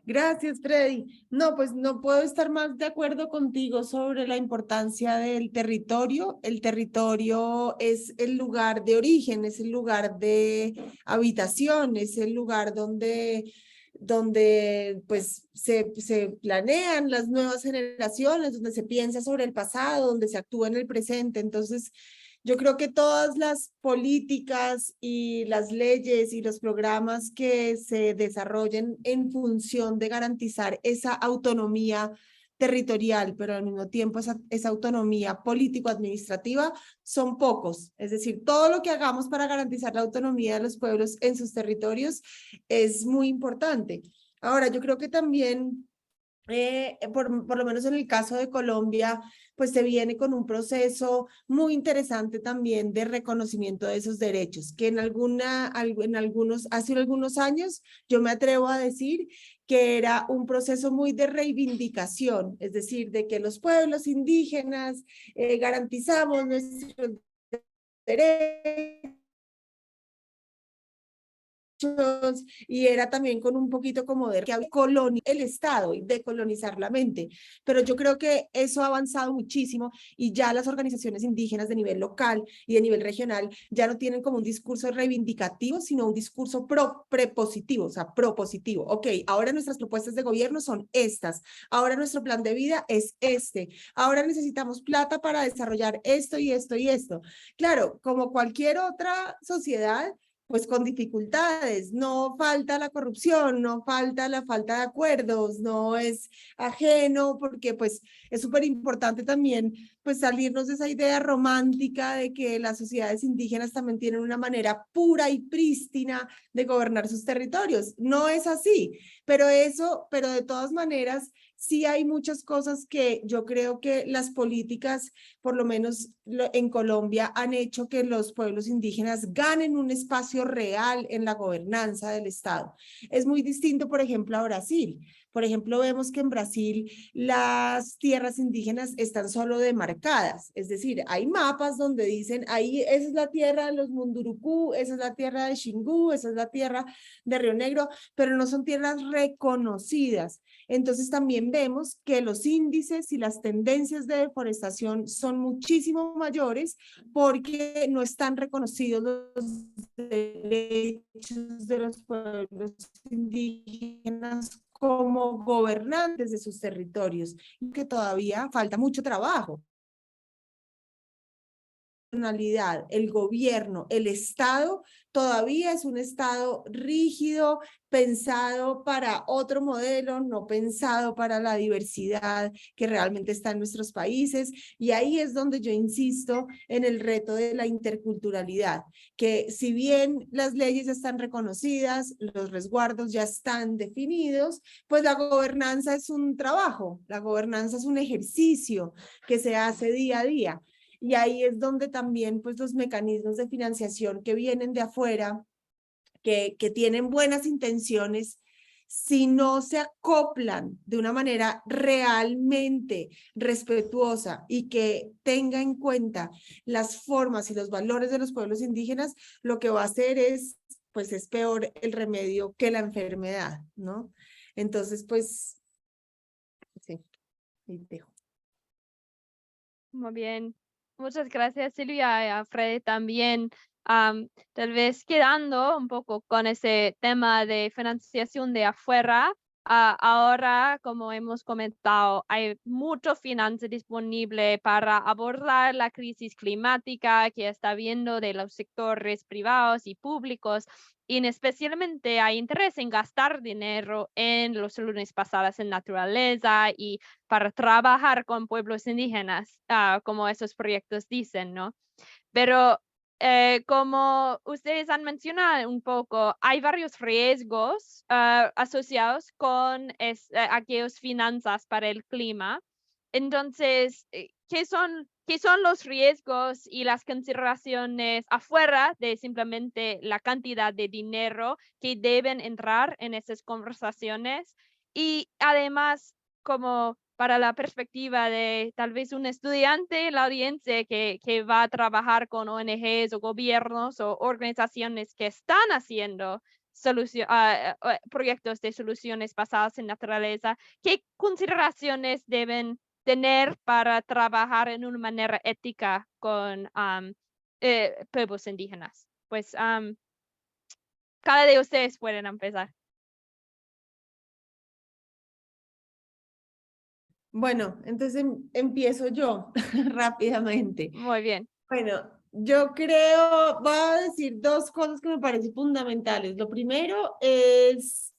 Gracias, Freddy. No, pues no puedo estar más de acuerdo contigo sobre la importancia del territorio. El territorio es el lugar de origen, es el lugar de habitación, es el lugar donde pues se planean las nuevas generaciones, donde se piensa sobre el pasado, donde se actúa en el presente. Entonces, yo creo que todas las políticas y las leyes y los programas que se desarrollen en función de garantizar esa autonomía territorial, pero al mismo tiempo esa autonomía político-administrativa, son pocos. Es decir, todo lo que hagamos para garantizar la autonomía de los pueblos en sus territorios es muy importante. Ahora, yo creo que también por lo menos en el caso de Colombia, pues se viene con un proceso muy interesante también de reconocimiento de esos derechos, que hace algunos años yo me atrevo a decir que era un proceso muy de reivindicación, es decir, de que los pueblos indígenas garantizamos nuestros derechos y era también con un poquito como de que colonizar el Estado y decolonizar la mente. Pero yo creo que eso ha avanzado muchísimo y ya las organizaciones indígenas de nivel local y de nivel regional ya no tienen como un discurso reivindicativo, sino un discurso prepositivo, o sea, propositivo. Ok, ahora nuestras propuestas de gobierno son estas, ahora nuestro plan de vida es este, ahora necesitamos plata para desarrollar esto y esto y esto. Claro, como cualquier otra sociedad, pues con dificultades, no falta la corrupción, no falta la falta de acuerdos, no es ajeno, porque pues es súper importante también pues salirnos de esa idea romántica de que las sociedades indígenas también tienen una manera pura y prístina de gobernar sus territorios. No es así, pero de todas maneras, sí hay muchas cosas que yo creo que las políticas, por lo menos en Colombia, han hecho que los pueblos indígenas ganen un espacio real en la gobernanza del Estado. Es muy distinto, por ejemplo, a Brasil. Por ejemplo, vemos que en Brasil las tierras indígenas están solo demarcadas, es decir, hay mapas donde dicen, ahí esa es la tierra de los Mundurucú, esa es la tierra de Xingu, esa es la tierra de Río Negro, pero no son tierras reconocidas. Entonces también vemos que los índices y las tendencias de deforestación son muchísimo mayores porque no están reconocidos los derechos de los pueblos indígenas como gobernantes de sus territorios, y que todavía falta mucho trabajo. El gobierno, el Estado, todavía es un Estado rígido, pensado para otro modelo, no pensado para la diversidad que realmente está en nuestros países. Y ahí es donde yo insisto en el reto de la interculturalidad, que si bien las leyes ya están reconocidas, los resguardos ya están definidos, pues la gobernanza es un trabajo, la gobernanza es un ejercicio que se hace día a día. Y ahí es donde también pues los mecanismos de financiación que vienen de afuera, que tienen buenas intenciones, si no se acoplan de una manera realmente respetuosa y que tenga en cuenta las formas y los valores de los pueblos indígenas, lo que va a hacer es, pues es peor el remedio que la enfermedad, ¿no? Entonces, pues, sí, ahí dejo. Muy bien. Muchas gracias, Silvia, y a Freddy también. Tal vez quedando un poco con ese tema de financiación de afuera, ahora, como hemos comentado, hay mucho financiación disponible para abordar la crisis climática que está habiendo de los sectores privados y públicos, y especialmente hay interés en gastar dinero en los soluciones basadas en naturaleza y para trabajar con pueblos indígenas, como esos proyectos dicen, ¿no? Pero como ustedes han mencionado un poco, hay varios riesgos asociados con aquellas finanzas para el clima. Entonces, ¿qué son los riesgos y las consideraciones afuera de simplemente la cantidad de dinero que deben entrar en esas conversaciones? Y además, como para la perspectiva de tal vez un estudiante en la audiencia que va a trabajar con ONGs o gobiernos o organizaciones que están haciendo proyectos de soluciones basadas en naturaleza, ¿qué consideraciones deben tener para trabajar en una manera ética con pueblos indígenas? Pues cada de ustedes pueden empezar. Bueno, entonces empiezo yo rápidamente. Muy bien. Bueno, yo creo, voy a decir dos cosas que me parecen fundamentales. Lo primero es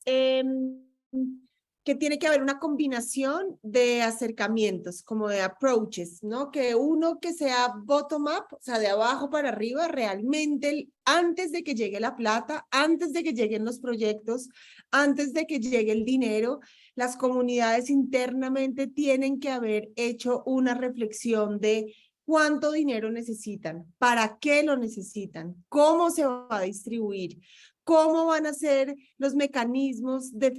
que tiene que haber una combinación de acercamientos, como de approaches, ¿no? Que uno que sea bottom-up, o sea, de abajo para arriba, realmente antes de que llegue la plata, antes de que lleguen los proyectos, antes de que llegue el dinero, las comunidades internamente tienen que haber hecho una reflexión de cuánto dinero necesitan, para qué lo necesitan, cómo se va a distribuir, cómo van a ser los mecanismos de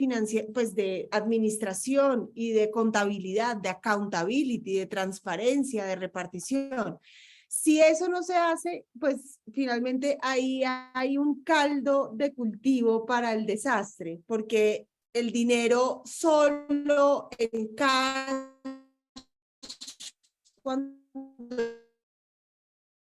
pues de administración y de contabilidad, de accountability, de transparencia, de repartición. Si eso no se hace, pues finalmente ahí hay un caldo de cultivo para el desastre, porque el dinero solo en cada cuando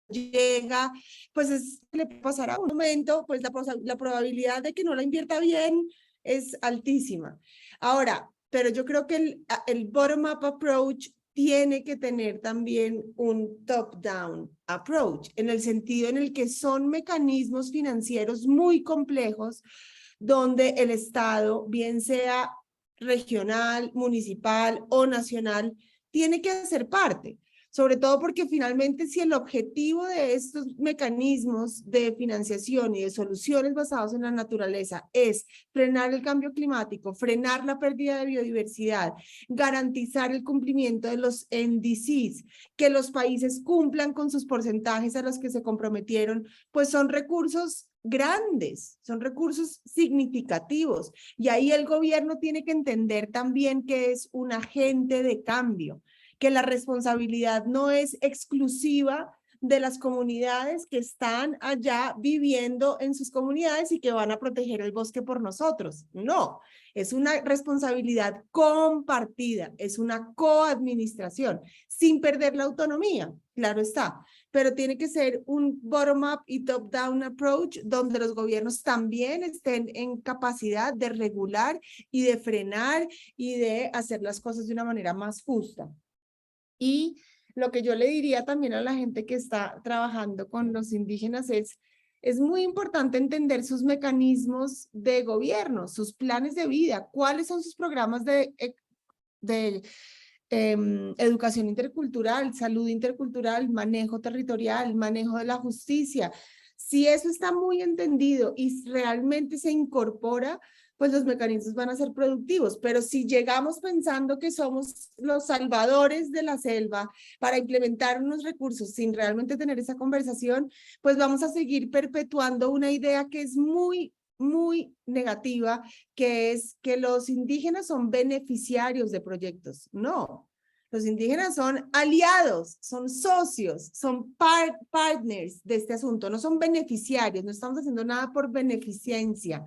llega, pues le pasará un momento, pues la probabilidad de que no la invierta bien es altísima. Ahora, pero yo creo que el bottom-up approach tiene que tener también un top-down approach, en el sentido en el que son mecanismos financieros muy complejos, donde el Estado, bien sea regional, municipal o nacional, tiene que hacer parte. Sobre todo porque finalmente si el objetivo de estos mecanismos de financiación y de soluciones basados en la naturaleza es frenar el cambio climático, frenar la pérdida de biodiversidad, garantizar el cumplimiento de los NDCs, que los países cumplan con sus porcentajes a los que se comprometieron, pues son recursos grandes, son recursos significativos. Y ahí el gobierno tiene que entender también que es un agente de cambio, que la responsabilidad no es exclusiva de las comunidades que están allá viviendo en sus comunidades y que van a proteger el bosque por nosotros. No, es una responsabilidad compartida, es una coadministración, sin perder la autonomía, claro está, pero tiene que ser un bottom-up y top-down approach donde los gobiernos también estén en capacidad de regular y de frenar y de hacer las cosas de una manera más justa. Y lo que yo le diría también a la gente que está trabajando con los indígenas es muy importante entender sus mecanismos de gobierno, sus planes de vida, cuáles son sus programas de educación intercultural, salud intercultural, manejo territorial, manejo de la justicia. Si eso está muy entendido y realmente se incorpora, pues los mecanismos van a ser productivos. Pero si llegamos pensando que somos los salvadores de la selva para implementar unos recursos sin realmente tener esa conversación, pues vamos a seguir perpetuando una idea que es muy negativa, que es que los indígenas son beneficiarios de proyectos. No, los indígenas son aliados, son socios, son partners de este asunto, no son beneficiarios, no estamos haciendo nada por beneficencia.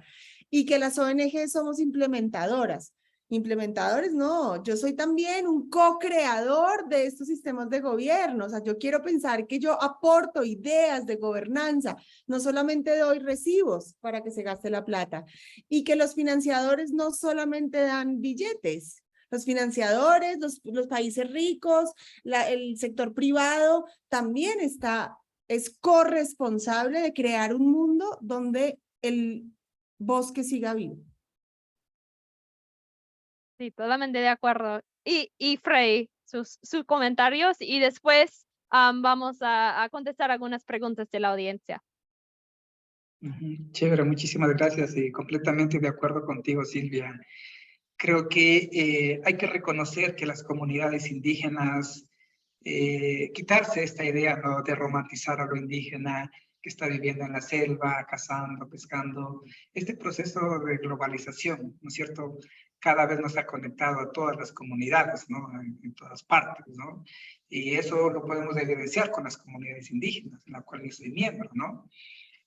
Y que las ONG somos implementadoras. Implementadores, no, yo soy también un co-creador de estos sistemas de gobierno, o sea, yo quiero pensar que yo aporto ideas de gobernanza, no solamente doy recibos para que se gaste la plata, y que los financiadores no solamente dan billetes, los financiadores, los países ricos, el sector privado también es corresponsable de crear un mundo donde el bosque siga vivo. Sí, totalmente de acuerdo. Y Frey, sus comentarios y después vamos a contestar algunas preguntas de la audiencia. Chévere, muchísimas gracias y completamente de acuerdo contigo, Silvia. Creo que hay que reconocer que las comunidades indígenas, quitarse esta idea, ¿no?, de romantizar a lo indígena que está viviendo en la selva, cazando, pescando. Este proceso de globalización, ¿no es cierto?, cada vez nos ha conectado a todas las comunidades, ¿no?, en todas partes, ¿no? Y eso lo podemos evidenciar con las comunidades indígenas, en las cuales yo soy miembro, ¿no?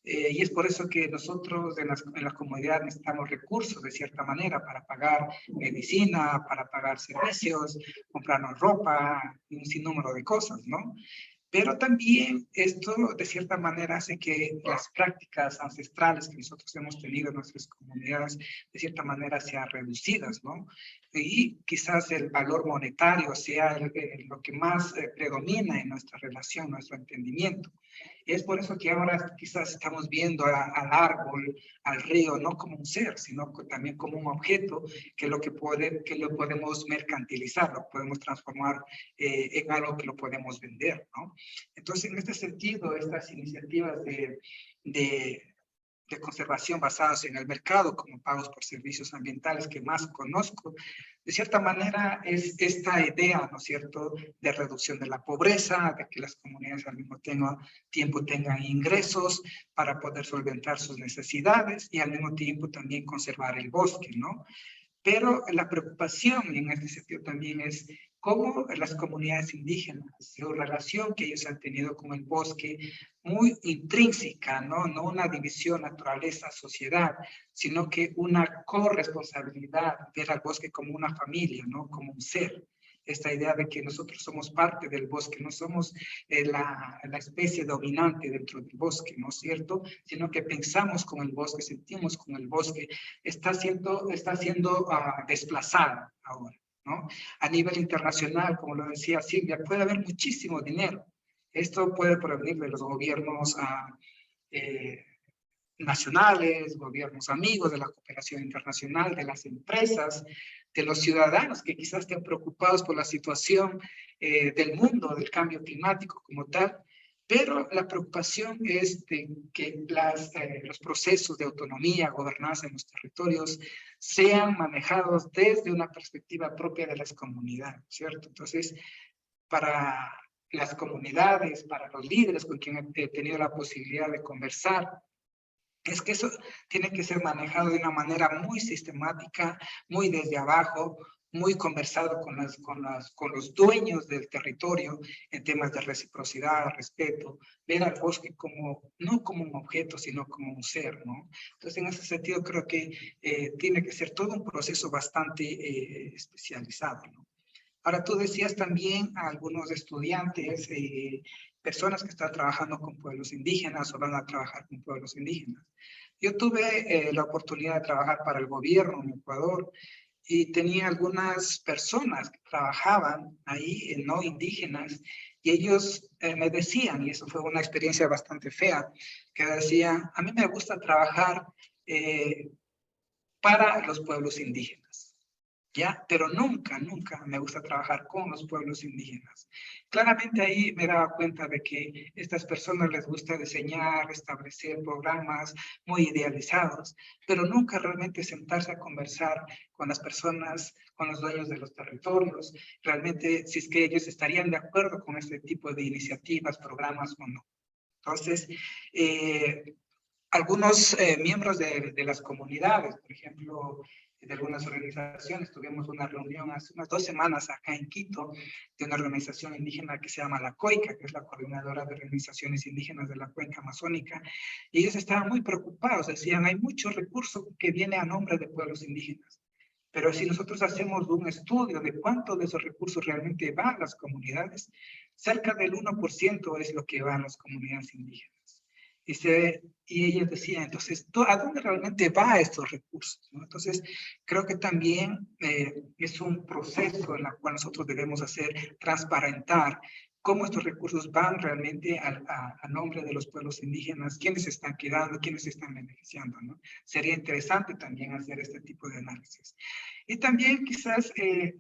Y es por eso que nosotros en la comunidad necesitamos recursos de cierta manera para pagar medicina, para pagar servicios, comprarnos ropa y un sinnúmero de cosas, ¿no? Pero también esto de cierta manera hace que las prácticas ancestrales que nosotros hemos tenido en nuestras comunidades de cierta manera sean reducidas, ¿no? Y quizás el valor monetario sea lo que más predomina en nuestra relación, nuestro entendimiento. Es por eso que ahora quizás estamos viendo al árbol, al río, no como un ser, sino también como un objeto que lo podemos mercantilizar, lo podemos transformar en algo que lo podemos vender, ¿no? Entonces, en este sentido, estas iniciativas de conservación basadas en el mercado, como pagos por servicios ambientales que más conozco, de cierta manera es esta idea, ¿no es cierto?, de reducción de la pobreza, de que las comunidades al mismo tiempo tengan ingresos para poder solventar sus necesidades y al mismo tiempo también conservar el bosque, ¿no? Pero la preocupación en este sentido también es cómo las comunidades indígenas, su relación que ellos han tenido con el bosque, muy intrínseca, ¿no? No una división naturaleza-sociedad, sino que una corresponsabilidad, ver al bosque como una familia, ¿no? Como un ser. Esta idea de que nosotros somos parte del bosque, no somos la especie dominante dentro del bosque, ¿no es cierto? Sino que pensamos con el bosque, sentimos con el bosque, está siendo desplazada ahora, ¿no? A nivel internacional, como lo decía Silvia, puede haber muchísimo dinero. Esto puede provenir de los gobiernos nacionales, gobiernos amigos, de la cooperación internacional, de las empresas, de los ciudadanos que quizás estén preocupados por la situación del mundo, del cambio climático como tal, pero la preocupación es de que los procesos de autonomía, gobernanza en los territorios sean manejados desde una perspectiva propia de las comunidades, ¿cierto? Entonces, para las comunidades, para los líderes con quienes he tenido la posibilidad de conversar, es que eso tiene que ser manejado de una manera muy sistemática, muy desde abajo, muy conversado con los dueños del territorio en temas de reciprocidad, respeto, ver al bosque como, no como un objeto, sino como un ser, ¿no? Entonces, en ese sentido, creo que tiene que ser todo un proceso bastante especializado, ¿no? Ahora, tú decías también a algunos estudiantes, personas que están trabajando con pueblos indígenas o van a trabajar con pueblos indígenas. Yo tuve la oportunidad de trabajar para el gobierno en Ecuador y tenía algunas personas que trabajaban ahí, no indígenas, y ellos me decían, y eso fue una experiencia bastante fea, que decían, a mí me gusta trabajar para los pueblos indígenas. ¿Ya? Pero nunca, nunca me gusta trabajar con los pueblos indígenas. Claramente ahí me daba cuenta de que a estas personas les gusta diseñar, establecer programas muy idealizados, pero nunca realmente sentarse a conversar con las personas, con los dueños de los territorios, realmente si es que ellos estarían de acuerdo con este tipo de iniciativas, programas o no. Entonces, algunos miembros de las comunidades, por ejemplo, de algunas organizaciones, tuvimos una reunión hace unas 2 semanas acá en Quito, de una organización indígena que se llama La COICA, que es la Coordinadora de Organizaciones Indígenas de la Cuenca Amazónica, y ellos estaban muy preocupados, decían, hay mucho recurso que viene a nombre de pueblos indígenas, pero si nosotros hacemos un estudio de cuánto de esos recursos realmente va a las comunidades, cerca del 1% es lo que va a las comunidades indígenas. Y ellos decían, entonces, ¿a dónde realmente va estos recursos? ¿No? Entonces, creo que también es un proceso en el cual nosotros debemos hacer transparentar cómo estos recursos van realmente a nombre de los pueblos indígenas, quiénes se están quedando, quiénes se están beneficiando, ¿no? Sería interesante también hacer este tipo de análisis. Y también quizás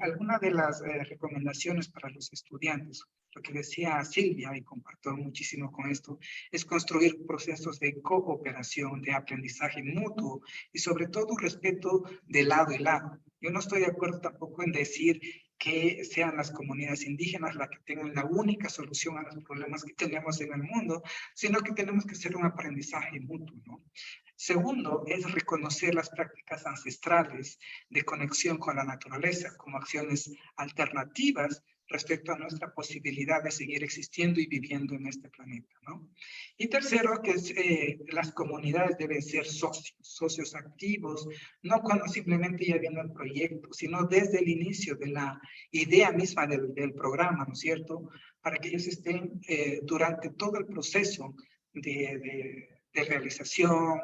alguna de las recomendaciones para los estudiantes, lo que decía Silvia, y comparto muchísimo con esto, es construir procesos de cooperación, de aprendizaje mutuo y sobre todo un respeto de lado y lado. Yo no estoy de acuerdo tampoco en decir que sean las comunidades indígenas las que tengan la única solución a los problemas que tenemos en el mundo, sino que tenemos que hacer un aprendizaje mutuo, ¿no? Segundo, es reconocer las prácticas ancestrales de conexión con la naturaleza como acciones alternativas respecto a nuestra posibilidad de seguir existiendo y viviendo en este planeta, ¿no? Y tercero, que es, las comunidades deben ser socios activos, no cuando simplemente ya viene el proyecto, sino desde el inicio de la idea misma del programa, ¿no es cierto? Para que ellos estén durante todo el proceso de realización,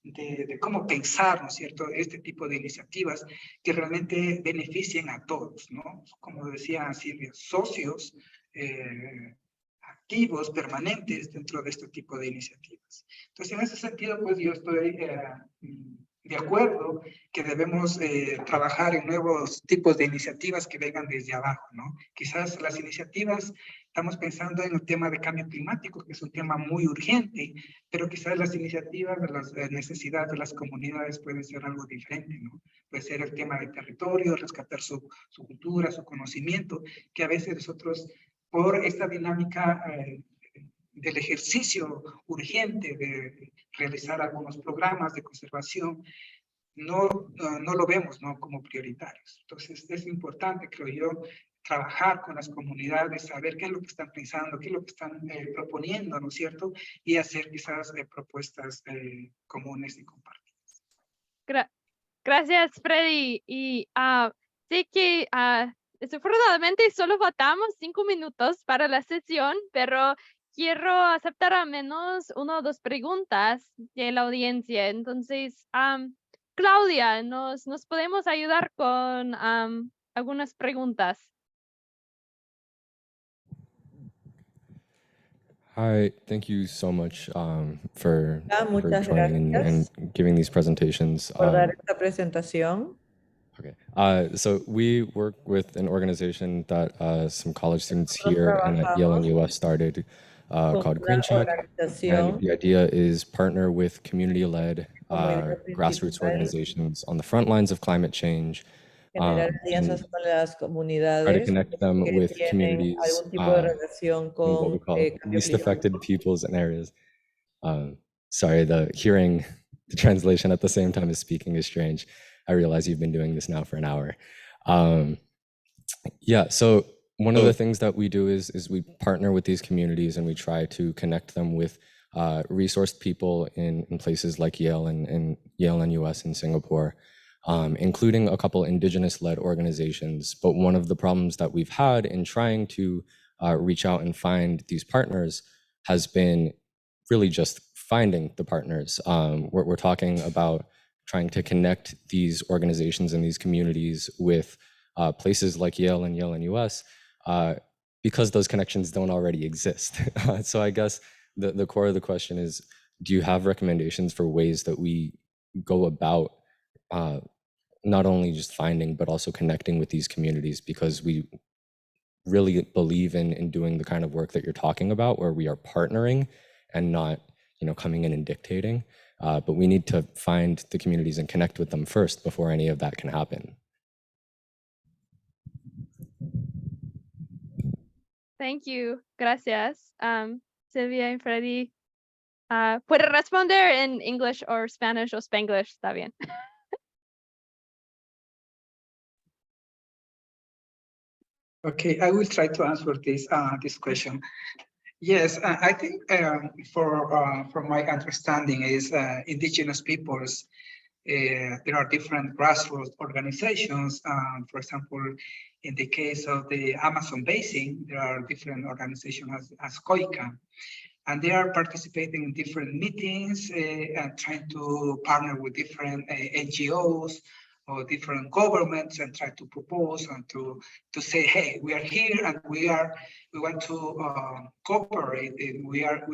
de cómo pensar, ¿no es cierto?, este tipo de iniciativas que realmente beneficien a todos, ¿no? Como decía Silvia, socios activos, permanentes dentro de este tipo de iniciativas. Entonces, en ese sentido, pues yo estoy de acuerdo que debemos trabajar en nuevos tipos de iniciativas que vengan desde abajo, ¿no? Quizás las iniciativas, estamos pensando en el tema de cambio climático, que es un tema muy urgente, pero quizás las iniciativas de las necesidades de las comunidades pueden ser algo diferente, ¿no? Puede ser el tema de territorio, rescatar su cultura, su conocimiento, que a veces nosotros, por esta dinámica del ejercicio urgente de realizar algunos programas de conservación, no lo vemos, ¿no?, como prioritarios. Entonces, es importante, creo yo, trabajar con las comunidades, saber qué es lo que están pensando, qué es lo que están proponiendo, ¿no es cierto? Y hacer quizás propuestas comunes y compartidas. Gracias, Freddy. Y sé que desafortunadamente solo votamos 5 minutos para la sesión, pero quiero aceptar al menos 1 o 2 preguntas de la audiencia. Entonces, Claudia, ¿nos podemos ayudar con algunas preguntas? Hi, thank you so much for Muchas joining gracias and giving these presentations. por dar esta presentación. Okay, so we work with an organization that some college students here and at Yale and US started called Green Check. And the idea is partner with community-led grassroots organizations on the front lines of climate change. Generar alianzas con las Try to comunidades connect them que with tienen communities algún tipo de relación in what we con call cambio least climático. affected peoples and areas. Sorry, hearing the translation at the same time as speaking is strange. I realize you've been doing this now for an hour. Yeah, so one of the things that we do is we partner with these communities and we try to connect them with resourced people in places like Yale and Yale and US and Singapore, including a couple indigenous-led organizations. But one of the problems that we've had in trying to reach out and find these partners has been really just finding the partners. We're talking about trying to connect these organizations and these communities with places like Yale and US because those connections don't already exist. So I guess the core of the question is, do you have recommendations for ways that we go about not only just finding, but also connecting with these communities? Because we really believe in doing the kind of work that you're talking about, where we are partnering and not, coming in and dictating. But we need to find the communities and connect with them first before any of that can happen. Thank you. Gracias. Sylvia y Freddy. Puede responder en English or Spanish o Spanglish, está bien. Okay, I will try to answer this question. Yes, I think from my understanding is indigenous peoples, there are different grassroots organizations. For example, in the case of the Amazon Basin, there are different organizations as COICA, and they are participating in different meetings and trying to partner with different NGOs or different governments and try to propose and to say, hey, we are here and we want to cooperate. And we are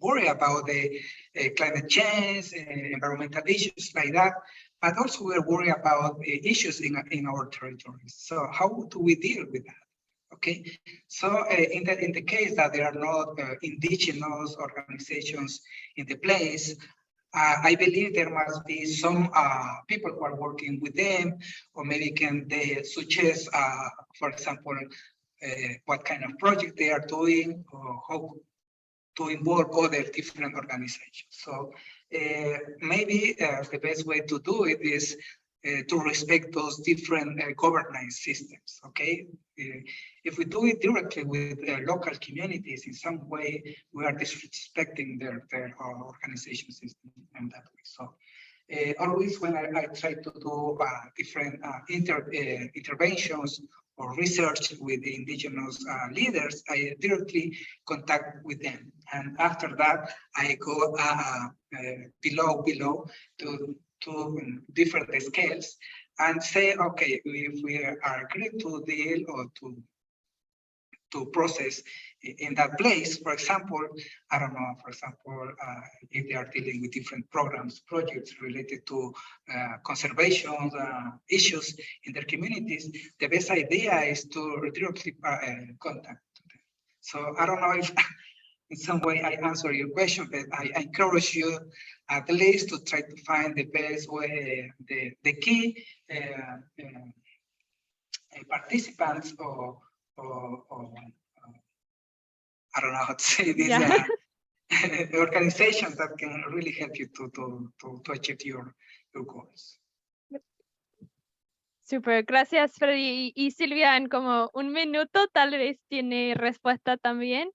worried about the climate change, environmental issues like that, but also we're worried about issues in our territories. So how do we deal with that? Okay, so in the case that there are not indigenous organizations in the place, I believe there must be some people who are working with them, or maybe can they suggest, for example, what kind of project they are doing, or how to involve other different organizations. So maybe the best way to do it is to respect those different governance systems, okay? If we do it directly with local communities, in some way, we are disrespecting their organization system in that way. So always when I try to do different interventions or research with the indigenous leaders, I directly contact with them. And after that, I go below to different scales and say, okay, if we are agreed to deal or to process in that place, for example, I don't know, for example, if they are dealing with different programs, projects related to conservation issues in their communities, the best idea is to directly contact them. So I don't know if in some way I answer your question, but I encourage you at least to try to find the best way, the key participants or I don't know how to say this, Yeah. organizations that can really help you to achieve your goals. Súper, gracias Freddy. Y Silvia, en como un minuto tal vez tiene respuesta también.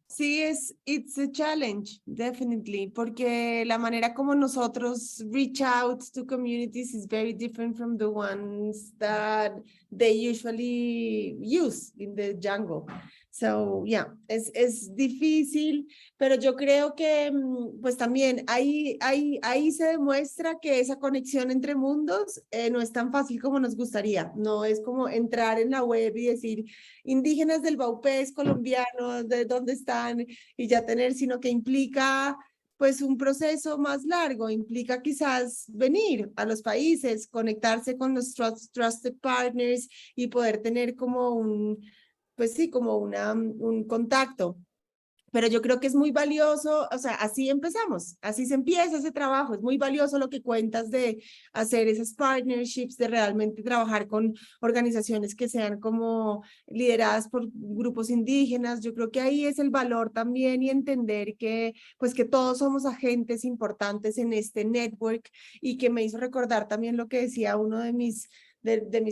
Sí, it's a challenge, definitely, porque la manera como nosotros reach out to communities is very different from the ones that they usually use in the jungle. So, yeah, es difícil, pero yo creo que pues también ahí se demuestra que esa conexión entre mundos no es tan fácil como nos gustaría. No es como entrar en la web y decir indígenas del Baupés colombianos, de dónde están y ya tener, sino que implica pues un proceso más largo, implica quizás venir a los países, conectarse con los trusted partners y poder tener como pues sí, como un contacto. Pero yo creo que es muy valioso, o sea, así empezamos, así se empieza ese trabajo, es muy valioso lo que cuentas de hacer esas partnerships, de realmente trabajar con organizaciones que sean como lideradas por grupos indígenas. Yo creo que ahí es el valor también y entender que, pues que todos somos agentes importantes en este network y que me hizo recordar también lo que decía uno de mis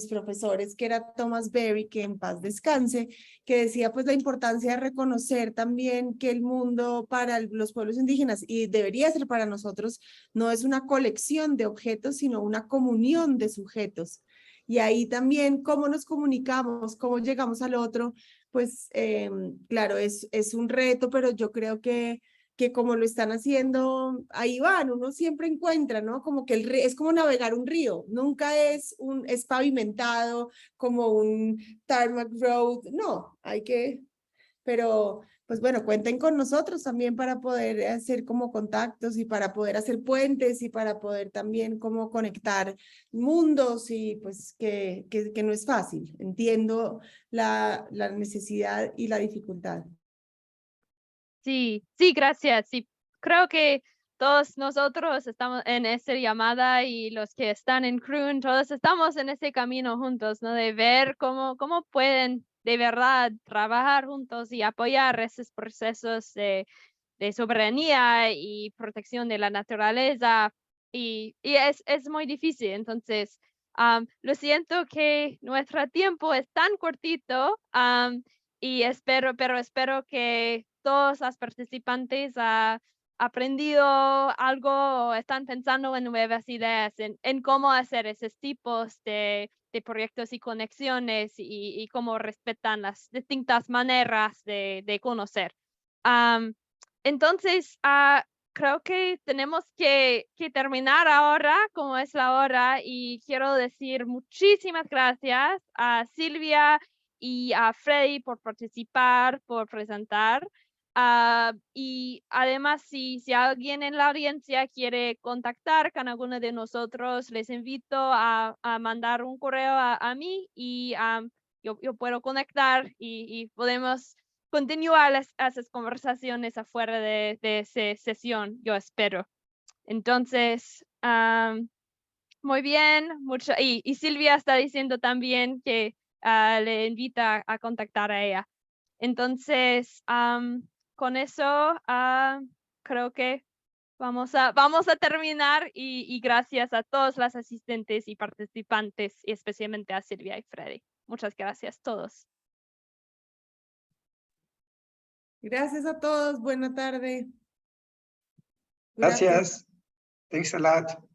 profesores, que era Thomas Berry, que en paz descanse, que decía pues la importancia de reconocer también que el mundo para los pueblos indígenas, y debería ser para nosotros, no es una colección de objetos, sino una comunión de sujetos. Y ahí también cómo nos comunicamos, cómo llegamos al otro, pues claro, es un reto, pero yo creo que como lo están haciendo, ahí van, uno siempre encuentra, ¿no? Como que es como navegar un río, nunca es pavimentado como un tarmac road, no, pero pues bueno, cuenten con nosotros también para poder hacer como contactos y para poder hacer puentes y para poder también como conectar mundos y pues que no es fácil, entiendo la necesidad y la dificultad. Sí, sí, gracias. Sí, creo que todos nosotros estamos en esta llamada y los que están en Croon, todos estamos en ese camino juntos, ¿no? De ver cómo pueden de verdad trabajar juntos y apoyar esos procesos de soberanía y protección de la naturaleza. Y es muy difícil. Entonces, lo siento que nuestro tiempo es tan cortito. Pero espero que todos los participantes han aprendido algo o están pensando en nuevas ideas, en cómo hacer esos tipos de proyectos y conexiones y cómo respetan las distintas maneras de conocer. Entonces, creo que tenemos que terminar ahora, como es la hora, y quiero decir muchísimas gracias a Silvia y a Freddy por participar, por presentar. Y además, si alguien en la audiencia quiere contactar con alguno de nosotros, les invito a mandar un correo a mí y yo puedo conectar y podemos continuar esas conversaciones afuera de esa sesión, yo espero. Entonces, muy bien, y Silvia está diciendo también que le invita a contactar a ella. Entonces, con eso creo que vamos a terminar y gracias a todos los asistentes y participantes, y especialmente a Silvia y Freddy. Muchas gracias a todos. Gracias a todos, buena tarde. Gracias. Thanks a lot.